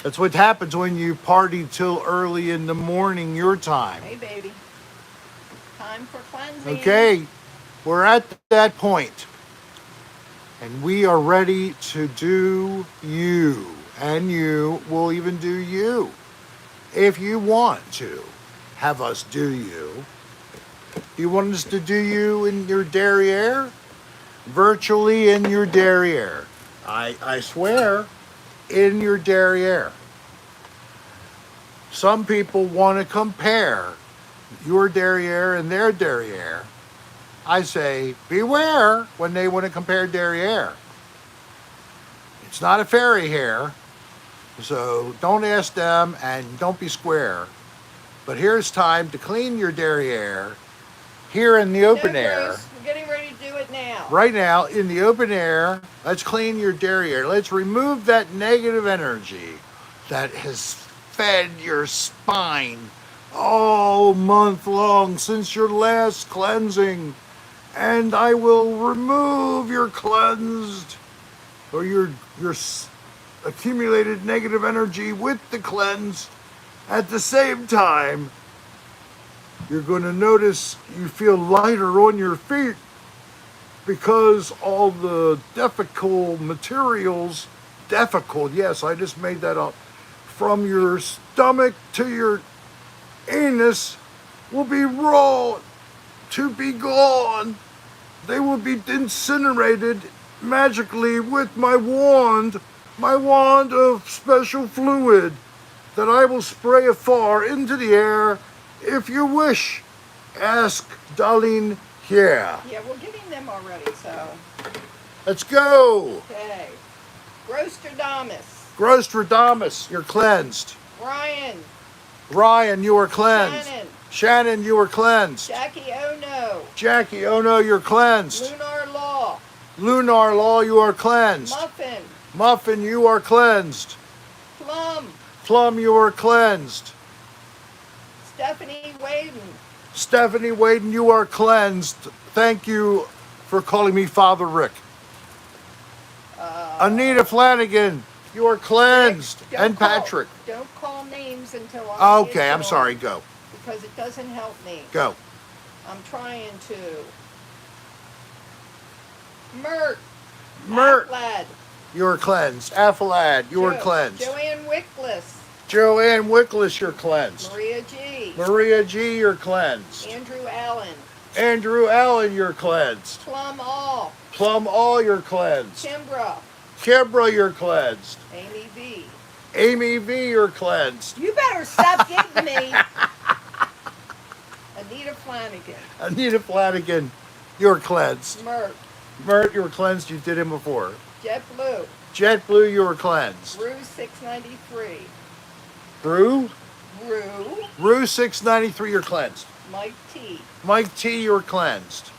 That's what happens when you party till early in the morning, your time. Hey, baby. Time for cleansing. Okay, we're at that point. And we are ready to do you. And you will even do you. If you want to have us do you. You want us to do you in your derriere? Virtually in your derriere. I swear, in your derriere. Some people want to compare your derriere and their derriere. I say, beware when they want to compare derriere. It's not a fairy hair, so don't ask them and don't be square. But here's time to clean your derriere here in the open No, air. Bruce, we're getting ready to do it now. Right now, in the open air, let's clean your derriere. Let's remove that negative energy that has fed your spine all month long since your last cleansing. And I will remove your cleansed or your accumulated negative energy with the cleanse. At the same time, you're going to notice you feel lighter on your feet because all the difficult materials, yes, I just made that up, from your stomach to your anus will be raw to be gone. They will be incinerated magically with my wand of special fluid that I will spray afar into the air if you wish. Ask Darlene here. Yeah, we're getting them already, so. Let's go. Okay. Grostradamus. Grostradamus, you're cleansed. Ryan. Ryan, you are cleansed. Shannon. Shannon, you are cleansed. Jackie, oh no. Jackie, oh no, you're cleansed. Lunar Law. Lunar Law, you are cleansed. Muffin. Muffin, you are cleansed. Plum. Plum, you are cleansed. Stephanie Waden. Stephanie Waden, you are cleansed. Thank you for calling me Father Rick. Anita Flanagan, you are cleansed. Rick, And Patrick. Don't call names until I get Okay, I'm to sorry. them, Go. because it doesn't help me. Go. I'm trying to. Mert. Mert, Lad. you are cleansed. Affalad, you are cleansed. Joanne Wickless. Joanne Wickless, you're cleansed. Maria G. Maria G, you're cleansed. Andrew Allen. Andrew Allen, you're cleansed. Plum All. Plum All, you're cleansed. Kimbra. Kimbra, you're cleansed. Amy V. Amy V, you're cleansed. You better stop getting me. Anita Flanagan. Anita Flanagan, you're cleansed. Mert. Mert, you were cleansed. You did him before. JetBlue. JetBlue, you were cleansed. Rue 693. Brew? Rue. Rue 693, you're cleansed. Mike T. Mike T, you're cleansed.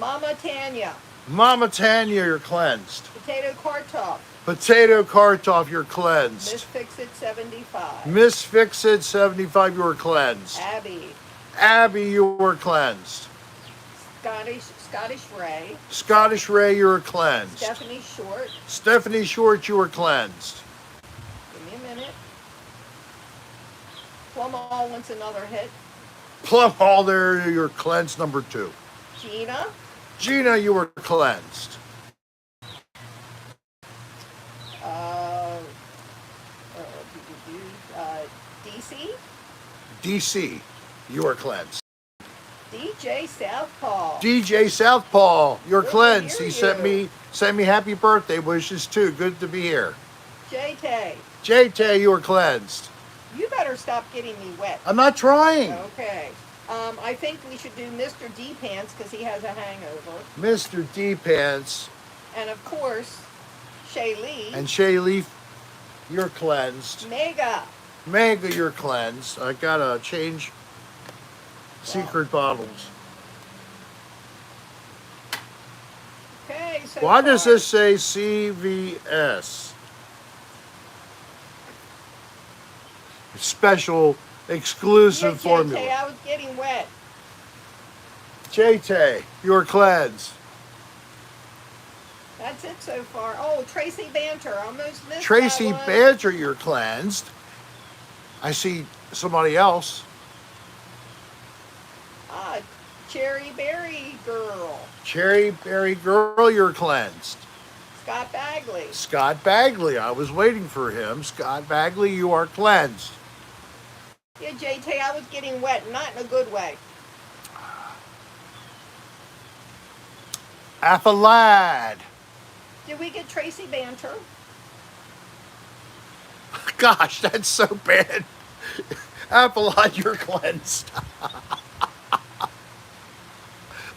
Mama Tanya. Mama Tanya, you're cleansed. Potato Kartoff. Potato Kartoff, you're cleansed. Miss Fixit 75. Miss Fixit 75, you were cleansed. Abby. Abby, you were cleansed. Scottish Ray. Scottish Ray, you were cleansed. Stephanie Short. Stephanie Short, you were cleansed. Give me a minute. Plum All wants another hit. Plum Hall there, you're cleansed number 2. Gina. Gina, you were cleansed. DC. DC, you are cleansed. DJ Southpaw. DJ Southpaw, you're Good to cleansed. hear He you. sent me happy birthday wishes too. Good to be here. JT. JT, you are cleansed. You better stop getting me wet. I'm not trying. Okay. I think we should do Mr. D Pants because he has a hangover. Mr. D Pants And of course, Shay Lee. and Shay Leaf, you're cleansed. Mega. Mega, you're cleansed. I gotta change secret bottles. Okay, so Why does far- this say CVS? Special exclusive Yeah, formula. JT, I was getting wet. JT, you're cleansed. That's it so far. Oh, Tracy Banter. Almost missed Tracy that one. Banter, you're cleansed. I see somebody else. Cherry Berry Girl. Cherry Berry Girl, you're cleansed. Scott Bagley. Scott Bagley, I was waiting for him. Scott Bagley, you are cleansed. Yeah, JT, I was getting wet, not in a good way. Affalad. Did we get Tracy Banter? Gosh, that's so bad. Affalad, you're cleansed.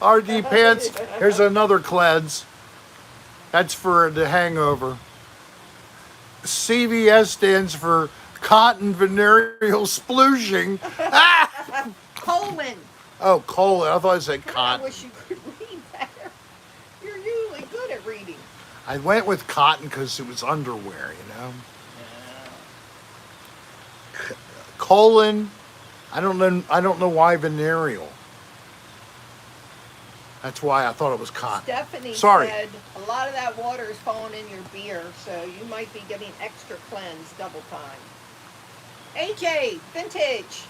RD Pants, here's another cleanse. That's for the hangover. CVS stands for cotton venereal splooging. Colon. Oh, colon. I thought it said I cotton. wish you could read better. You're usually good at reading. I went with cotton because it was underwear, you know. Colon. I don't know why venereal. That's why I thought it was cotton. Stephanie Sorry. said a lot of that water is falling in your beer, so you might be getting extra cleanse double time. AJ, vintage.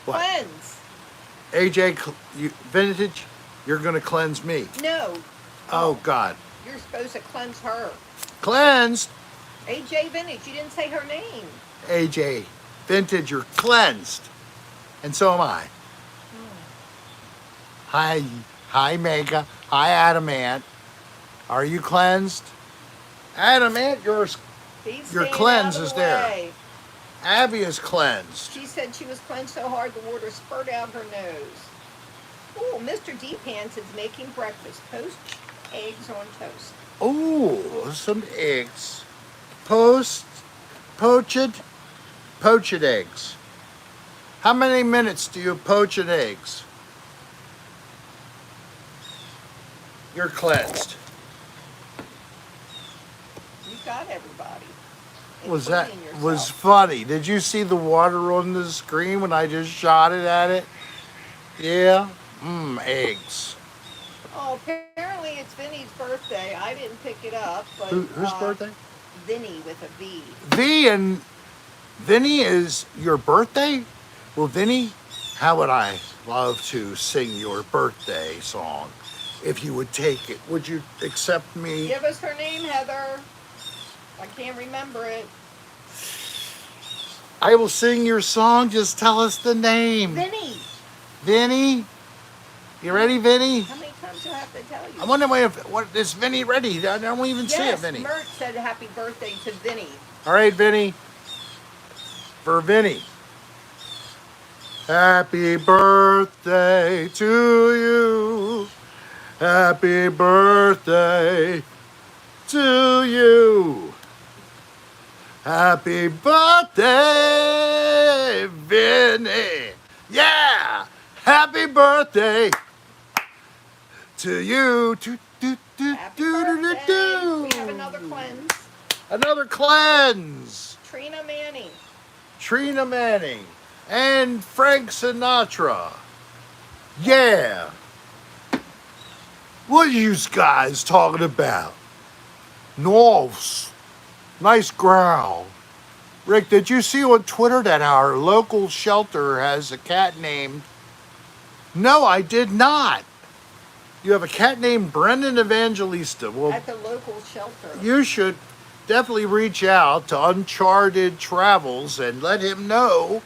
What? Cleanse. AJ, vintage, you're going to cleanse me. No, Oh, God. you're supposed to cleanse her. Cleansed. AJ Vintage, you didn't say her name. AJ, vintage, you're cleansed. And so am I. Hi, Mega. Hi, Adamant. Are you cleansed? Adamant, your He's Your staying cleanse out of is the there. way. Abby is cleansed. She said she was cleansed so hard the water spurted out her nose. Oh, Mr. D Pants is making breakfast. Poached eggs on toast. Ooh, some eggs. Poached eggs. How many minutes do you poach in eggs? You're cleansed. You got everybody. Was that including was yourself. funny? Did you see the water on the screen when I just shot it at it? Yeah. Eggs. Oh, apparently it's Vinny's birthday. I didn't pick it up, but Whose birthday? Vinny with a V. V and Vinny is your birthday? Well, Vinny, how would I love to sing your birthday song if you would take it? Would you accept me? Give us her name, Heather. I can't remember it. I will sing your song. Just tell us the name. Vinny. Vinny? You ready, Vinny? How many times do I have to tell you? I wonder what is Vinny ready? I don't even see it, Yes, Vinny. Mert said happy birthday to Vinny. All right, Vinny. For Vinny. Happy birthday to you. Happy birthday to you. Happy birthday, Vinny. Yeah. Happy birthday to you. Happy birthday. We have another cleanse. Another cleanse. Trina Manning. Trina Manning and Frank Sinatra. Yeah. What are you guys talking about? Norse. Nice growl. Rick, did you see on Twitter that our local shelter has a cat named... No, I did not. You have a cat named Brendan Evangelista. Well, At the local shelter. you should definitely reach out to Uncharted Travels and let him know.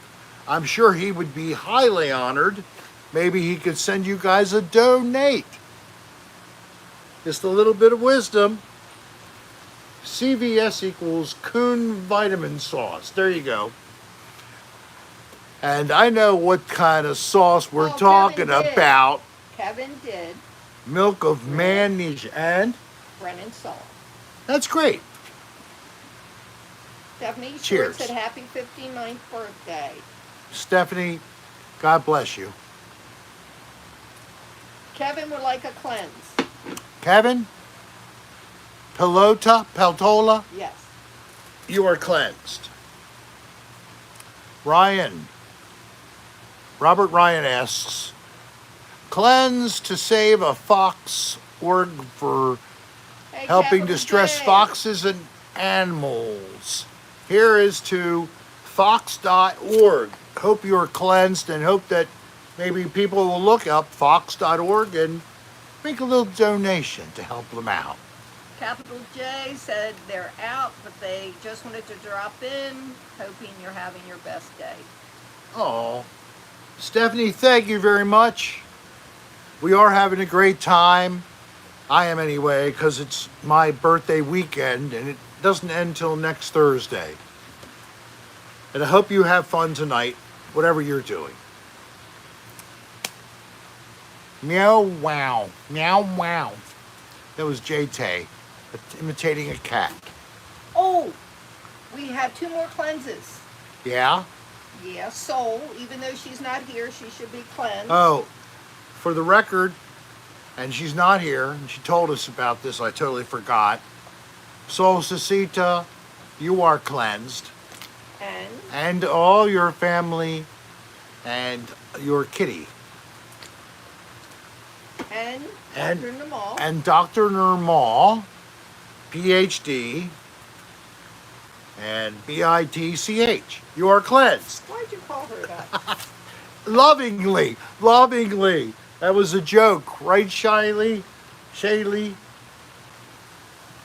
I'm sure he would be highly honored. Maybe he could send you guys a donate. Just a little bit of wisdom. CVS equals Coon Vitamin Sauce. There you go. And I know what kind of sauce we're Oh, talking Kevin did. about. Kevin did. Milk of magnesia. And Brennan saw. that's great. Stephanie Cheers. Short said happy 59th birthday. Stephanie, God bless you. Kevin would like a cleanse. Kevin, Peltola, Yes. you are cleansed. Ryan, Robert Ryan asks, cleanse to save a fox org for Hey, helping Capital distressed J. foxes and animals. Here is to fox.org. Hope you're cleansed and hope that maybe people will look up fox.org and make a little donation to help them out. Capital J said they're out, but they just wanted to drop in, hoping you're having your best day. Oh, Stephanie, thank you very much. We are having a great time. I am anyway, because it's my birthday weekend and it doesn't end till next Thursday. And I hope you have fun tonight, whatever you're doing. Meow wow. Meow wow. That was J-Tay imitating a cat. Oh, we have 2 more cleanses. Yeah? Yeah, Soul, even though she's not here, she should be cleansed. Oh, for the record, and she's not here, and she told us about this, I totally forgot. Sol Cecita, you are cleansed. And all your family and your kitty. And And- Dr. Namal. And Dr. Nirmal, PhD, and BITCH. You are cleansed. Why'd you call her that? Lovingly, lovingly. That was a joke, right, Shiley? Shaylee?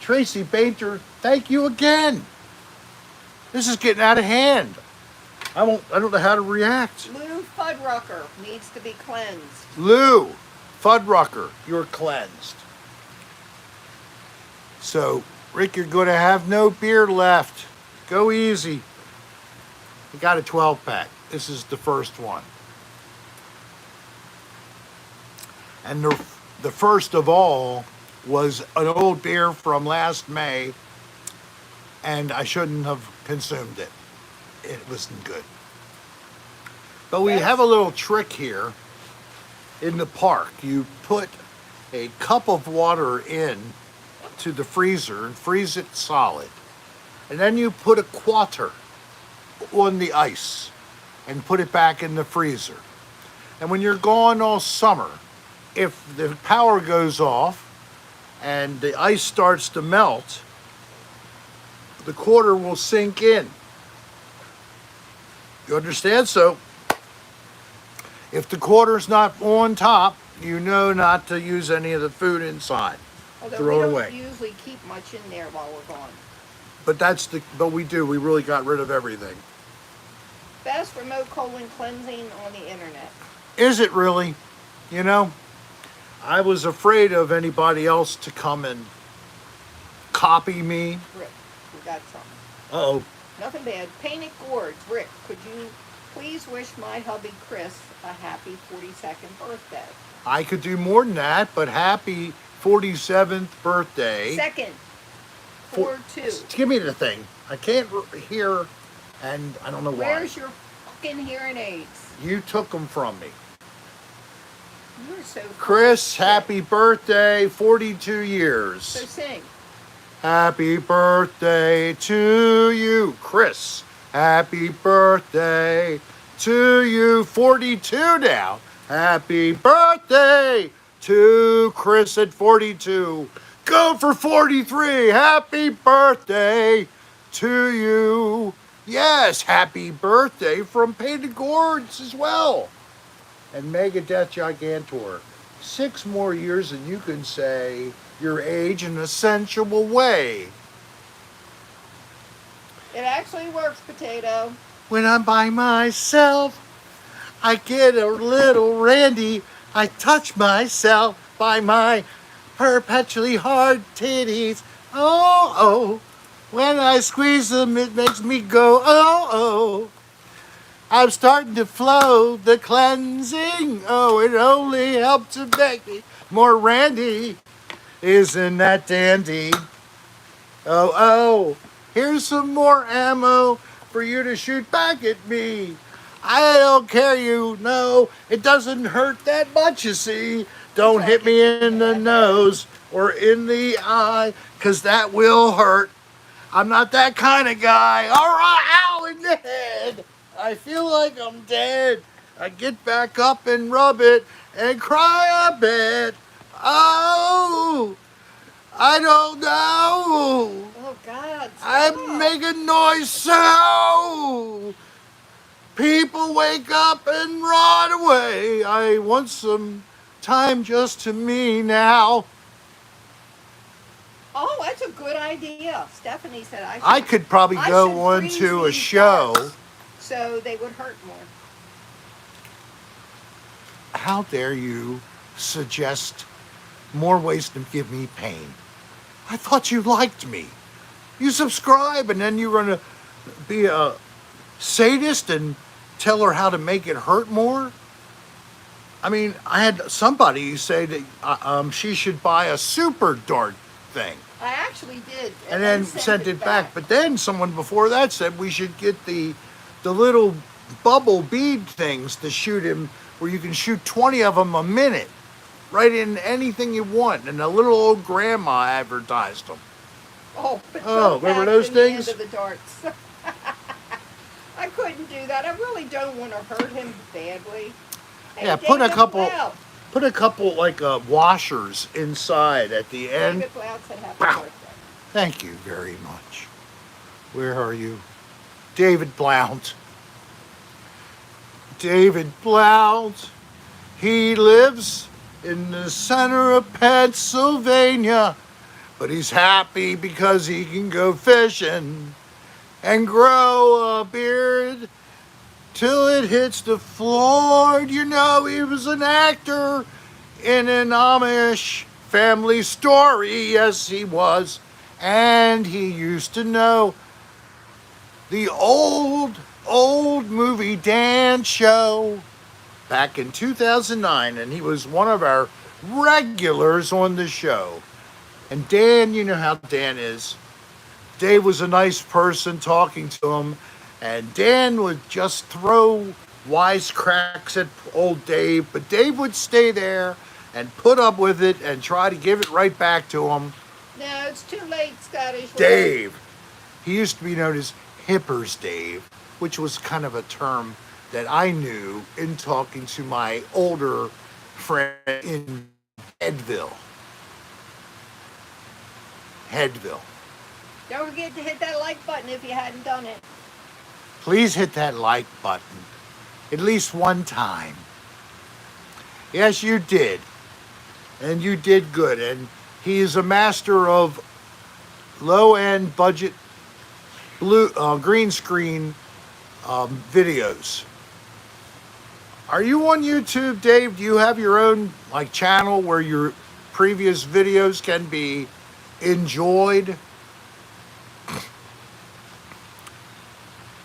Tracy Banter, thank you again. This is getting out of hand. I don't know how to react. Lou Fuddrucker needs to be cleansed. Lou Fuddrucker, you're cleansed. So, Rick, you're going to have no beer left. Go easy. You got a 12-pack. This is the first one. And the first of all was an old beer from last May, and I shouldn't have consumed it. It wasn't good. But we have a little trick here in the park. You put a cup of water in to the freezer and freeze it solid. And then you put a quarter on the ice and put it back in the freezer. And when you're gone all summer, if the power goes off and the ice starts to melt, the quarter will sink in. You understand? So if the quarter's not on top, you know not to use any of the food inside. Although Throw we it don't away. usually keep much in there while we're gone. But we do. We really got rid of everything. Best remote colon cleansing on the internet. Is it really? You know, I was afraid of anybody else to come and copy me. Rick, we got something. Uh-oh. Nothing bad. Painted gourds. Rick, could you please wish my hubby Chris a happy 42nd birthday? I could do more than that, but happy 47th birthday. Second. 4-2. Give me the thing. I can't hear, and I don't know why. Where's your fucking hearing aids? You took them from me. You're so Chris, fucking happy birthday, 42 years. So sing. Happy birthday to you, Chris. Happy birthday to you, 42 now. Happy birthday to Chris at 42. Go for 43. Happy birthday to you. Yes, happy birthday from Painted Gourds as well. And Megadeth Gigantor. 6 more years and you can say your age in a sensual way. It actually works, Potato. When I'm by myself, I get a little randy. I touch myself by my perpetually hard titties. Oh, oh. When I squeeze them, it makes me go, oh, oh. I'm starting to flow, the cleansing. Oh, it only helped to make me more randy. Isn't that dandy? Oh, oh. Here's some more ammo for you to shoot back at me. I don't care, you know. It doesn't hurt that much, you see. Don't hit me in the nose or in the eye, 'cause that will hurt. I'm not that kind of guy. All right, ow in the head. I feel like I'm dead. I get back up and rub it and cry a bit. Oh, I don't know. Oh, God. I'm making noise so people wake up and run away. I want some time just to me now. Oh, that's a good idea. Stephanie said I could probably I go should on freeze to a these show. darts so they would hurt more. How dare you suggest more ways to give me pain? I thought you liked me. You subscribe and then you're going to be a sadist and tell her how to make it hurt more? I mean, I had somebody say that she should buy a super dart thing. I actually did. And then sent it back. But then someone before that said we should get the little bubble bead things to shoot him, where you can shoot 20 of them a minute, right in anything you want. And a little old grandma advertised them. Oh, but remember those things? The end of the darts. I couldn't do that. I really don't want to hurt him badly. Hey, Yeah, put a David couple Blount. like washers inside at the end. David Blount said happy Wow. birthday. Thank you very much. Where are you? David Blount. David Blount. He lives in the center of Pennsylvania, but he's happy because he can go fishing and grow a beard till it hits the floor. You know, he was an actor in an Amish family story. Yes, he was. And he used to know the old movie dance show back in 2009. And he was one of our regulars on the show. And Dan, you know how Dan is. Dave was a nice person talking to him. And Dan would just throw wisecracks at old Dave, but Dave would stay there and put up with it and try to give it right back to him. No, it's too late, Scottish. Dave. He used to be known as Hippers Dave, which was kind of a term that I knew in talking to my older friend in Headville. Don't forget to hit that like button if you hadn't done it. Please hit that like button at least one time. Yes, you did. And you did good. And he is a master of low-end budget green screen videos. Are you on YouTube, Dave? Do you have your own channel where your previous videos can be enjoyed?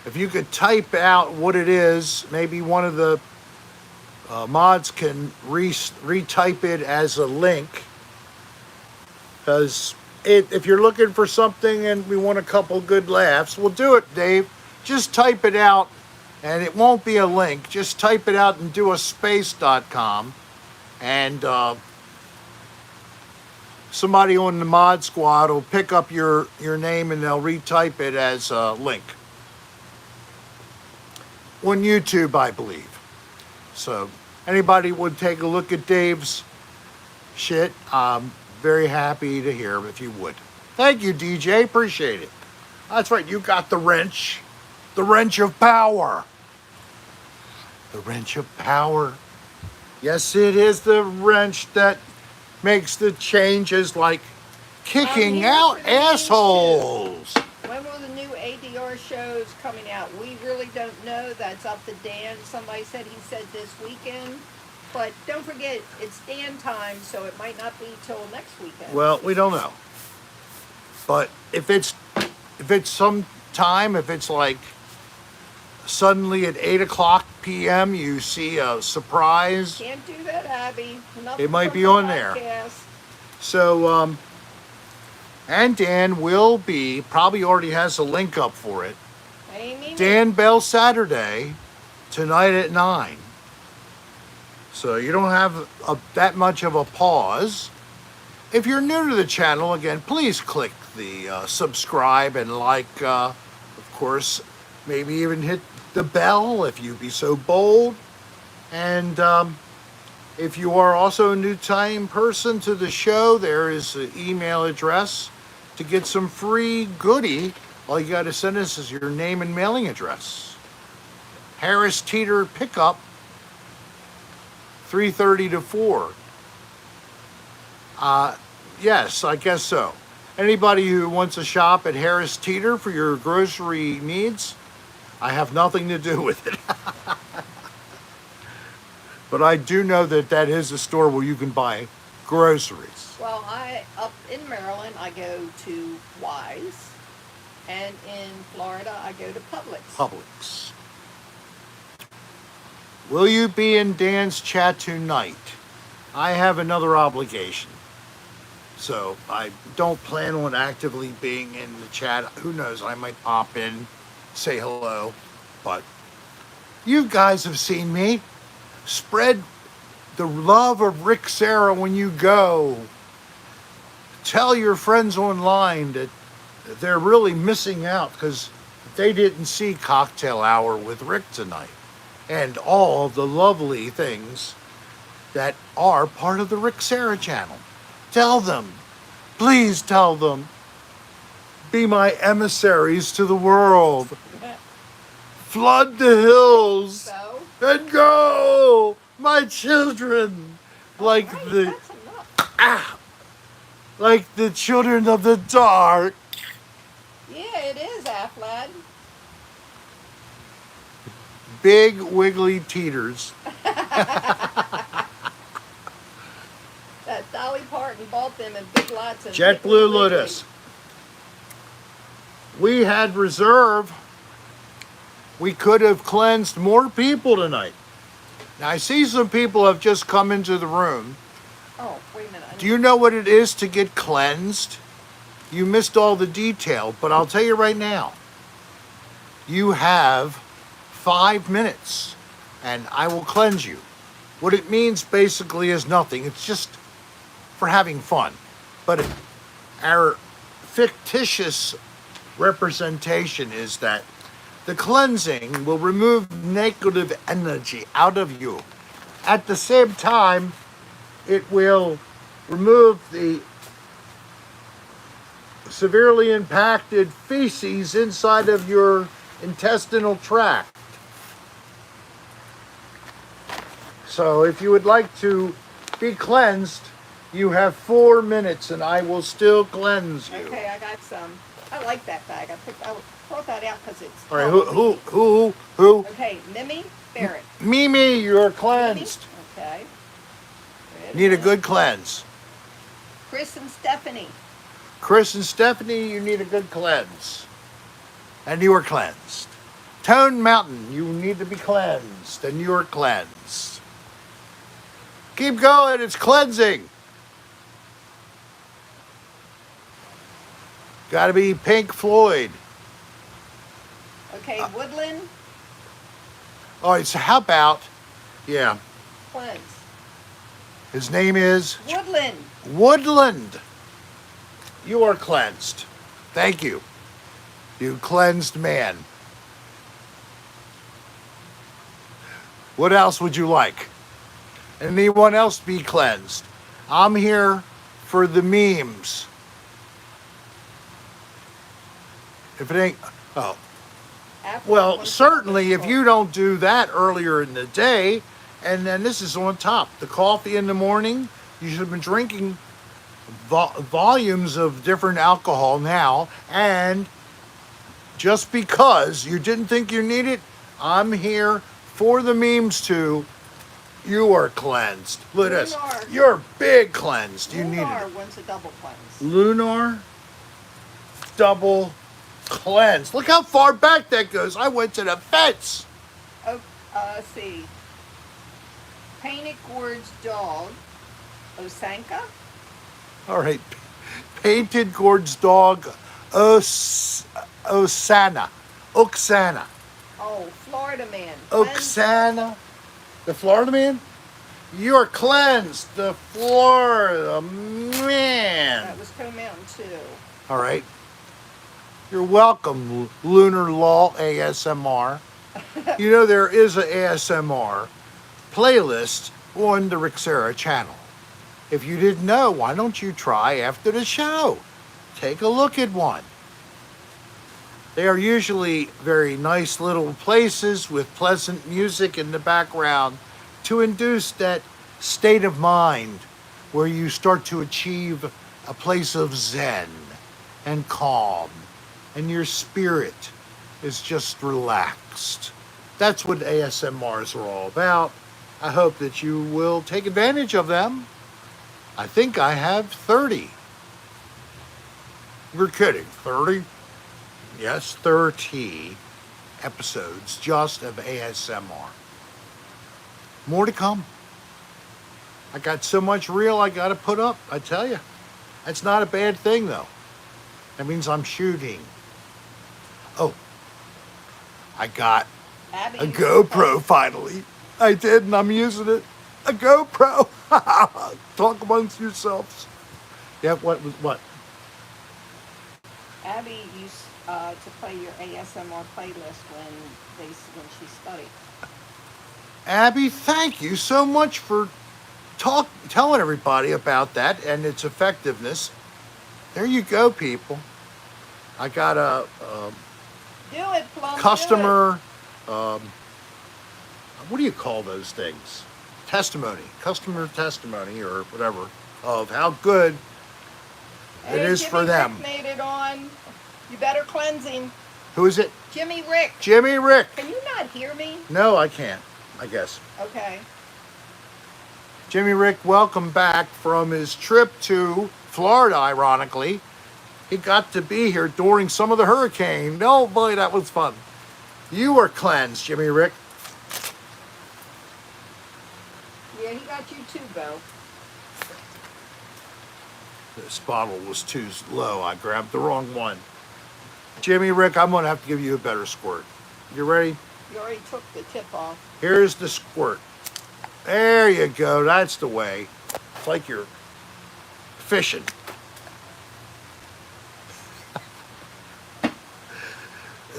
If you could type out what it is, maybe one of the mods can retype it as a link. Because if you're looking for something and we want a couple good laughs, we'll do it, Dave. Just type it out, and it won't be a link. Just type it out and do a space.com. And somebody on the mod squad will pick up your name and they'll retype it as a link. On YouTube, I believe. So anybody would take a look at Dave's shit, I'm very happy to hear if you would. Thank you, DJ. Appreciate it. That's right. You got the wrench. The wrench of power. The wrench of power. Yes, it is the wrench that makes the changes, like kicking out assholes. When will the new ADR shows coming out? We really don't know. That's up to Dan. Somebody said he said this weekend. But don't forget, it's Dan time, so it might not be till next weekend. Well, we don't know. But if it's some time, if it's like suddenly at 8:00 p.m. you see a surprise. Can't do that, Abby. Nothing it might but be the on podcast. there. So, and Dan will be, probably already has a link up for it. Amy, Dan Bell Saturday, tonight at 9. So you don't have that much of a pause. If you're new to the channel, again, please click the subscribe and like, of course, maybe even hit the bell if you be so bold. And if you are also a new time person to the show, there is an email address to get some free goodie. All you got to send us is your name and mailing address. Harris Teeter Pickup, 3:30 to 4. Yes, I guess so. Anybody who wants to shop at Harris Teeter for your grocery needs, I have nothing to do with it. But I do know that is a store where you can buy groceries. well, up in Maryland, I go to Wise, and in Florida, I go to Publix. Will you be in Dan's chat tonight? I have another obligation. So I don't plan on actively being in the chat. Who knows? I might pop in, say hello. But you guys have seen me. Spread the love of Rick Serra when you go. Tell your friends online that they're really missing out because they didn't see Cocktail Hour with Rick tonight. And all the lovely things that are part of the Rick Serra channel. Tell them. Please tell them. Be my emissaries to the world. Flood the hills. So, And go, my children. Like that's enough. like the children of the dark. Yeah, it is, Aflad. Big wiggly teeters. That Dolly Parton bought them in Big Lots and Jet Blue Lotus. We had reserve. We could have cleansed more people tonight. Now I see some people have just come into the room. Oh, wait a minute. Do you know what it is to get cleansed? You missed all the detail, but I'll tell you right now. You have 5 minutes and I will cleanse you. What it means basically is nothing. It's just for having fun. But our fictitious representation is that the cleansing will remove negative energy out of you. At the same time, it will remove the severely impacted feces inside of your intestinal tract. So if you would like to be cleansed, you have 4 minutes and I will still cleanse you. Okay, I got some. I like that bag. I brought that out because it's All right, Halloween. who? Okay, Mimi Barrett. Mimi, you're cleansed. Mimi? Okay. Need a good cleanse. Chris and Stephanie. Chris and Stephanie, you need a good cleanse. And you are cleansed. Tone Mountain, you need to be cleansed. And you are cleansed. Keep going, it's cleansing. Gotta be Pink Floyd. Okay, Woodland. All right, so how about, yeah, Cleanse. his name is Woodland. Woodland. You are cleansed. Thank you. You cleansed man. What else would you like? Anyone else be cleansed? I'm here for the memes. If it ain't, oh. Apple Well, one certainly if chocolate you don't do that earlier in the day, and then this is on top, the coffee in the morning, you should have been drinking volumes of different alcohol now, and just because you didn't think you need it, I'm here for the memes too. You are cleansed. Look at this. Lunar. You're big cleansed. You Lunar needed it. wants a double cleanse. Lunar double cleanse. Look how far back that goes. I went to the fence. Oh, let's see. Painted Gourds dog. Osanka. All right. Painted Gourd's dog, Oksana. Oh, Florida man. Cleanse. Oksana. The Florida man? You're cleansed. The Florida man. That was Toe Mountain too. All right. You're welcome, Lunar Law ASMR. You know, there is an ASMR playlist on the Rick Serra channel. If you didn't know, why don't you try after the show? Take a look at one. They are usually very nice little places with pleasant music in the background to induce that state of mind where you start to achieve a place of zen and calm, and your spirit is just relaxed. That's what ASMRs are all about. I hope that you will take advantage of them. I think I have 30. You're kidding, 30? Yes, 30 episodes just of ASMR. More to come. I got so much reel I got to put up, I tell you. That's not a bad thing, though. That means I'm shooting. Oh, I got Abby, a GoPro finally. I did, and I'm using it. A GoPro. Talk amongst yourselves. Yeah, what? Abby used to play your ASMR playlist when she studied. Abby, thank you so much for telling everybody about that and its effectiveness. There you go, people. I got a Do it, Plum. customer, what do you call those things? Customer testimony or whatever of how good Do it. it is for them. Rick made it on. You better cleanse him. Who is it? Jimmy Rick. Jimmy Rick. Can you not hear me? No, I can't, I guess. Okay. Jimmy Rick, welcome back from his trip to Florida, ironically. He got to be here during some of the hurricane. Oh boy, that was fun. You were cleansed, Jimmy Rick. Yeah, he got you too, Bo. This bottle was too low. I grabbed the wrong one. Jimmy Rick, I'm going to have to give you a better squirt. You ready? You already took the tip off. Here's the squirt. There you go. That's the way. It's like you're fishing.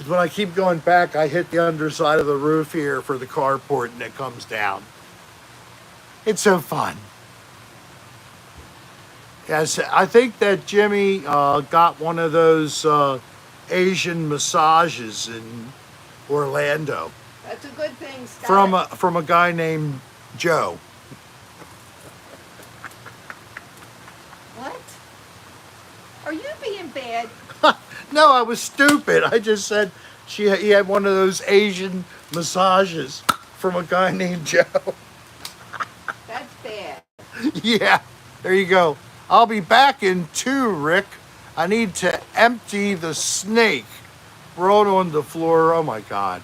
When I keep going back, I hit the underside of the roof here for the carport and it comes down. It's so fun. Yes, I think that Jimmy got one of those Asian massages in Orlando That's a good thing. Stop it. from a guy named Joe. What? Are you being bad? No, I was stupid. I just said he had one of those Asian massages from a guy named Joe. That's bad. Yeah, there you go. I'll be back in 2, Rick. I need to empty the snake. Rolled on the floor. Oh my God.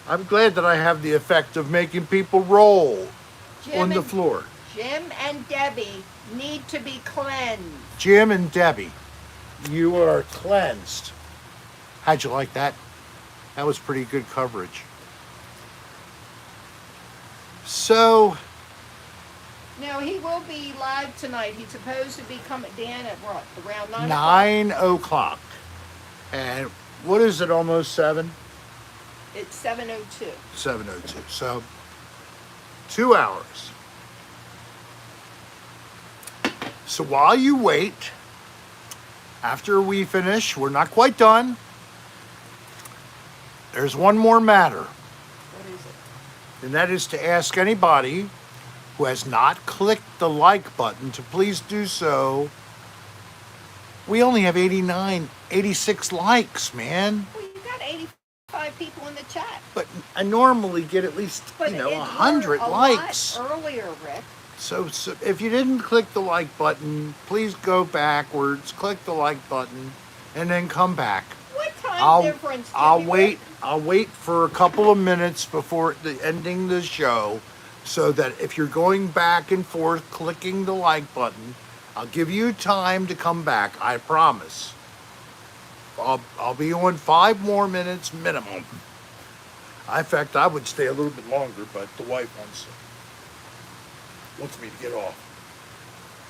I'm glad that I have the effect of making people roll on the floor. Jim and Debbie need to be cleansed. Jim and Debbie, you are cleansed. How'd you like that? That was pretty good coverage. So, No, he will be live tonight. He's supposed to be coming down at what, around 9 o'clock? 9 o'clock. And what is it, almost 7? It's 7:02. 7:02. So, 2 hours. So while you wait, after we finish, we're not quite done. There's one more matter, What is it? and that is to ask anybody who has not clicked the like button to please do so. We only have 86 likes, man. Well, you got 85 people in the chat. But I normally get at least, But you know, it 100 were a likes. lot earlier, Rick. So if you didn't click the like button, please go backwards, click the like button, and then come back. What time difference? I'll Jimmy, wait. Rick? I'll wait for a couple of minutes before ending the show, so that if you're going back and forth clicking the like button, I'll give you time to come back. I promise. I'll be on 5 more minutes minimum. In fact, I would stay a little bit longer, but the wife wants me to get off.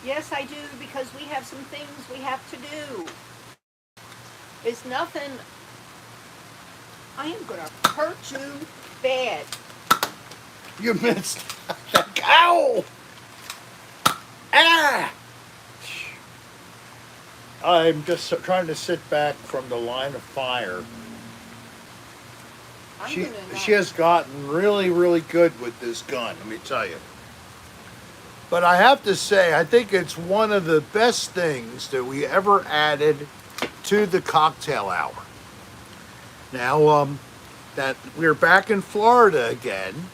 Yes, I do, because we have some things we have to do. It's nothing. I am going to hurt you bad. You missed the cow. Ah! I'm just trying to sit back from the line of fire. She has gotten really, really good with this gun, let me tell you. But I have to say, I think it's one of the best things that we ever added to the cocktail hour. Now, that we're back in Florida again,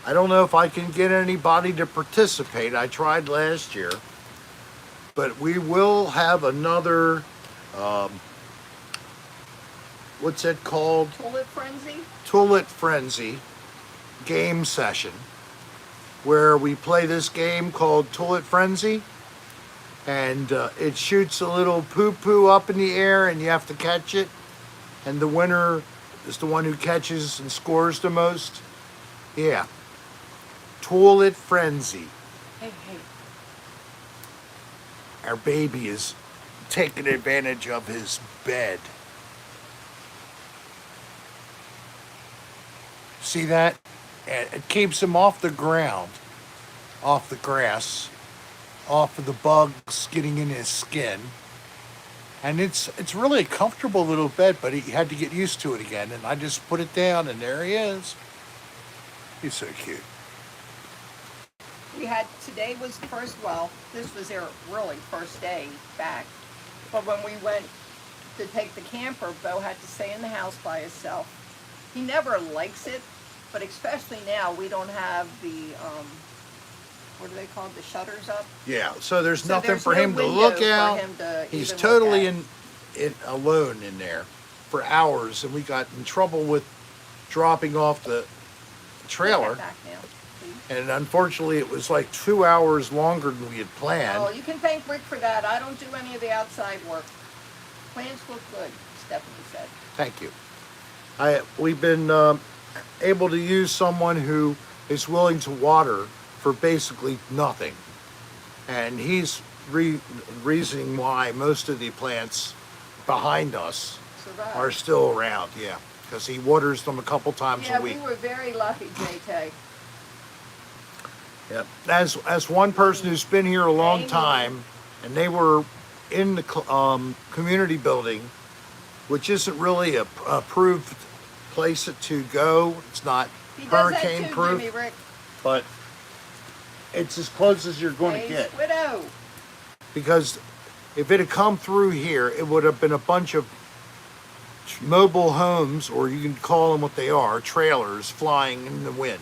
I don't know if I can get anybody to participate. I tried last year. But we will have another, what's it called? Toilet Frenzy? Toilet Frenzy game session, where we play this game called Toilet Frenzy, and it shoots a little poo-poo up in the air and you have to catch it, and the winner is the one who catches and scores the most. Yeah. Toilet Frenzy. Hey. Our baby is taking advantage of his bed. See that? And it keeps him off the ground, off the grass, off of the bugs getting in his skin. And it's really a comfortable little bed, but he had to get used to it again. And I just put it down, and there he is. He's so cute. Today was the first, well, this was their really first day back. But when we went to take the camper, Bo had to stay in the house by himself. He never likes it, but especially now we don't have the, what are they called, the shutters up? Yeah, so there's nothing for no him to window look for out. him to He's even totally look at. alone in there for hours, and we got in trouble with dropping off the trailer. Put that back now, please. And unfortunately, it was like 2 hours longer than we had planned. Oh, you can thank Rick for that. I don't do any of the outside work. Plants look good, Stephanie said. Thank you. We've been able to use someone who is willing to water for basically nothing, and he's reasoning why most of the plants behind us Survive. are still around. Yeah, because he waters them a couple times Yeah, a week. we were very lucky, JT. Yep. As one person who's been here a long Amen. time, and they were in the community building, which isn't really a approved place to go. It's not He does that hurricane too, proof, Jimmy Rick. but it's as close as you're going to Hey, get. Widow. Because if it had come through here, it would have been a bunch of mobile homes, or you can call them what they are, trailers flying in the wind.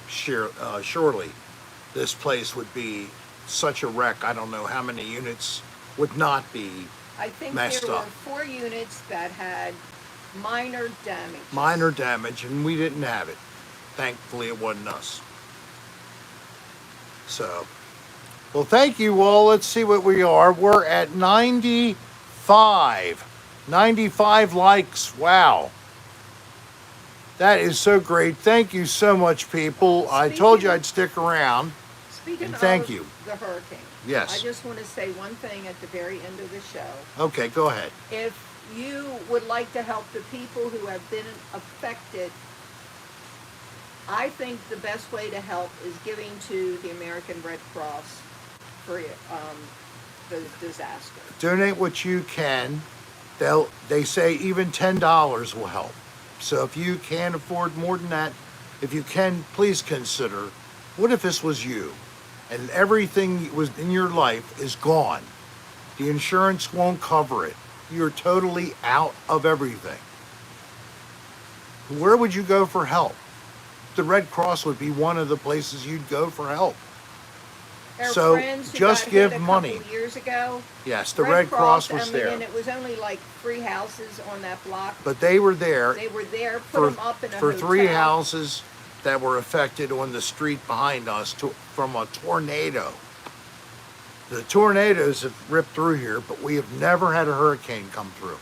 Surely this place would be such a wreck. I don't know how many units would not be I think messed there up. were 4 units that had minor damage. Minor damage, and we didn't have it. Thankfully, it wasn't us. So, well, thank you all. Let's see what we are. We're at 95. 95 likes. Wow. That is so great. Thank you so much, people. I told you I'd stick around. Speaking And thank of you. the hurricane, Yes. I just want to say one thing at the very end of the show. Okay, go ahead. If you would like to help the people who have been affected, I think the best way to help is giving to the American Red Cross for the disaster. Donate what you can. They say even $10 will help. So if you can't afford more than that, if you can, please consider, what if this was you and everything was in your life is gone? The insurance won't cover it. You're totally out of everything. Where would you go for help? The Red Cross would be one of the places you'd go for help. Our So, friends who just got give hit a money. couple years ago. Yes, the Red Cross was I mean, there. and it was only like 3 houses on that block. But they were there. They were there, put for, them up in a for hotel. 3 houses that were affected on the street behind us from a tornado. The tornadoes have ripped through here, but we have never had a hurricane come through.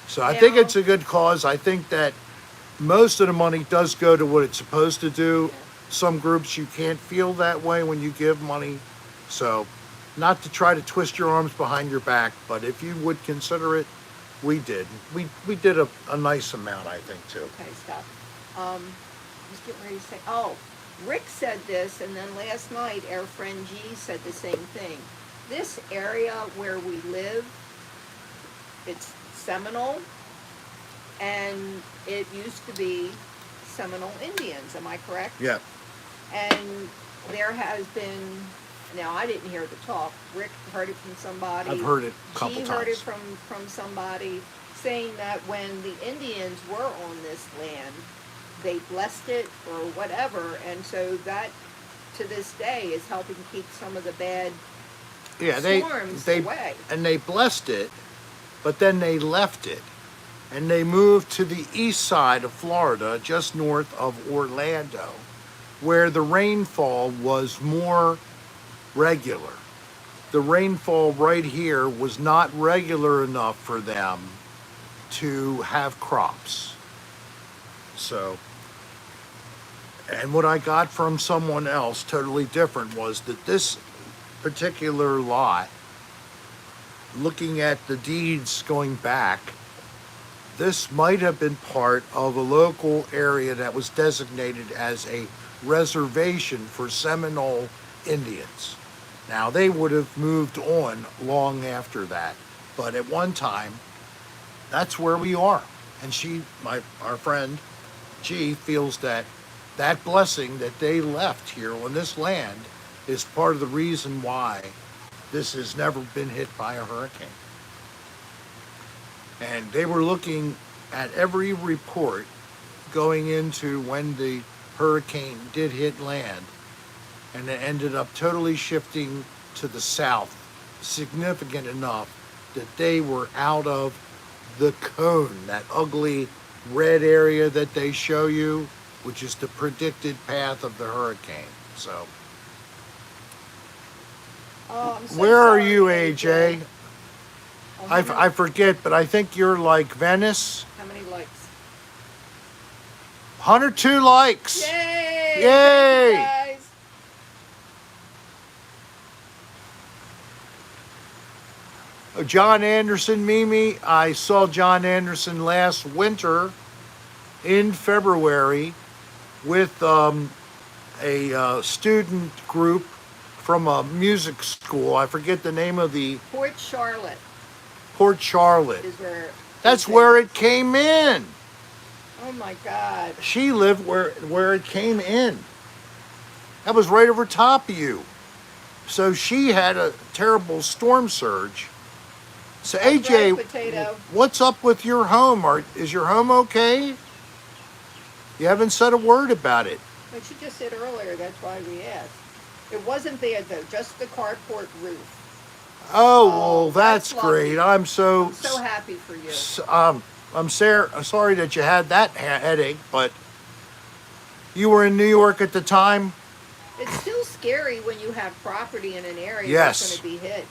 So I think Now- it's a good cause. I think that most of the money does go to what it's supposed to do. Some groups you can't feel that way when you give money. So not to try to twist your arms behind your back, but if you would consider it, we did. We did a nice amount, I think, too. Okay, stop. I was getting ready to say, oh, Rick said this, and then last night our friend G said the same thing. This area where we live, it's Seminole, and it used to be Seminole Indians, am I correct? Yeah. And there has been, now I didn't hear the talk, Rick heard it from somebody. I've heard it a couple He times. heard it from somebody saying that when the Indians were on this land, they blessed it or whatever, and so that to this day is helping keep some of the bad storms away. And they blessed it, but then they left it, and they moved to the east side of Florida, just north of Orlando, where the rainfall was more regular. The rainfall right here was not regular enough for them to have crops. So, and what I got from someone else, totally different, was that this particular lot, looking at the deeds going back, this might have been part of a local area that was designated as a reservation for Seminole Indians. Now, they would have moved on long after that, but at one time, that's where we are. And our friend G, feels that that blessing that they left here on this land is part of the reason why this has never been hit by a hurricane. And they were looking at every report going into when the hurricane did hit land, and it ended up totally shifting to the south, significant enough that they were out of the cone, that ugly red area that they show you, which is the predicted path of the hurricane. So, Oh, I'm so where are sorry, you, AJ? Oh, I forget, but I think you're like Venice. how many likes? 102 likes. Yay! Yay! Thank you guys. John Anderson, Mimi. I saw John Anderson last winter in February with a student group from a music school. I forget the name of the Port Charlotte Port Charlotte. is where. That's where it came in. Oh my God. She lived where it came in. That was right over top of you. So she had a terrible storm surge. So That's AJ, right, potato. what's up with your home? Is your home okay? You haven't said a word about it. But she just said earlier, that's why we asked. It wasn't there though, just the carport roof. Oh, well, that's that's great. lovely. I'm so happy for you. I'm sorry that you had that headache, but you were in New York at the time. It's still scary when you have property in an area Yes. that's going to be hit.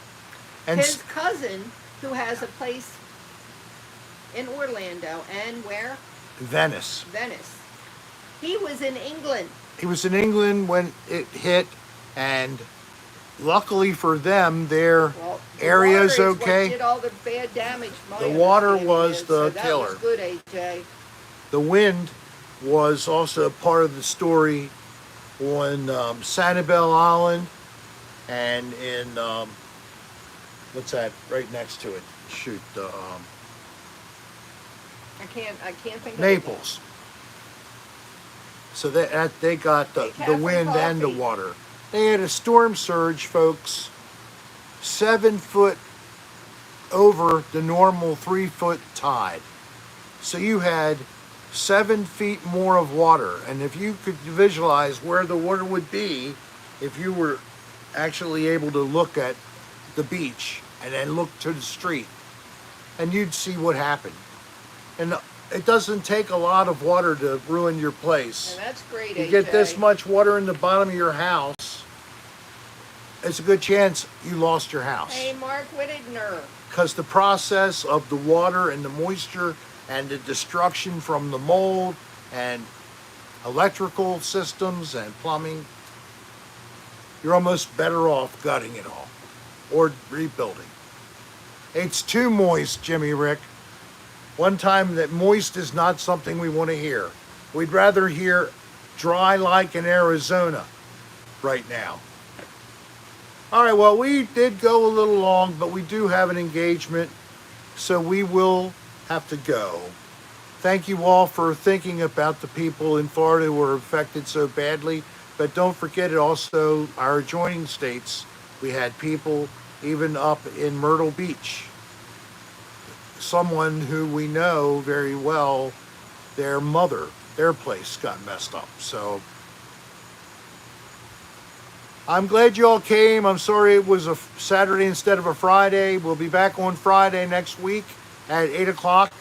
And His cousin, who has a place in Orlando and where? Venice. Venice. He was in England. He was in England when it hit, and luckily for them, their Well, the area's water is okay. What did all the bad damage? My The water understanding was is. the So that killer. was good, AJ. The wind was also part of the story on Sanibel Island and in what's that right next to it? Shoot, I can't think of Naples. So they got the Decaf wind and the coffee. water. They had a storm surge, folks, 7 foot over the normal 3 foot tide. So you had 7 feet more of water. And if you could visualize where the water would be, if you were actually able to look at the beach and then look to the street, and you'd see what happened. And it doesn't take a lot of water to ruin your place. And that's great, You AJ. get this much water in the bottom of your house, it's a good chance you lost your house. Hey, Mark Whittigner. Because the process of the water and the moisture and the destruction from the mold and electrical systems and plumbing, you're almost better off gutting it all or rebuilding. It's too moist, Jimmy Rick. One time that moist is not something we want to hear. We'd rather hear dry like in Arizona right now. All right, well, we did go a little long, but we do have an engagement, so we will have to go. Thank you all for thinking about the people in Florida who were affected so badly, but don't forget it also, our adjoining states, we had people even up in Myrtle Beach. Someone who we know very well, their mother, their place got messed up. So I'm glad you all came. I'm sorry it was a Saturday instead of a Friday. We'll be back on Friday next week at 8 o'clock.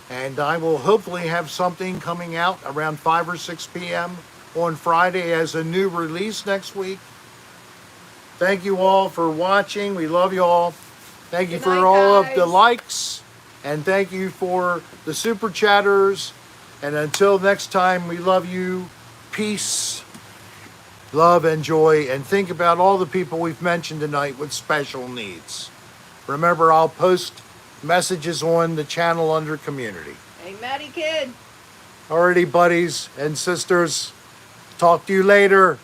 And I will hopefully have something coming out around 5 or 6 p.m. on Friday as a new release next week. Thank you all for watching. We love you all. Thank you Good for night, all of guys. the likes. And thank you for the super chatters. And until next time, we love you. Peace, love, and joy. And think about all the people we've mentioned tonight with special needs. Remember, I'll post messages on the channel under community. Hey, Maddie Kid. Alrighty, buddies and sisters. Talk to you later.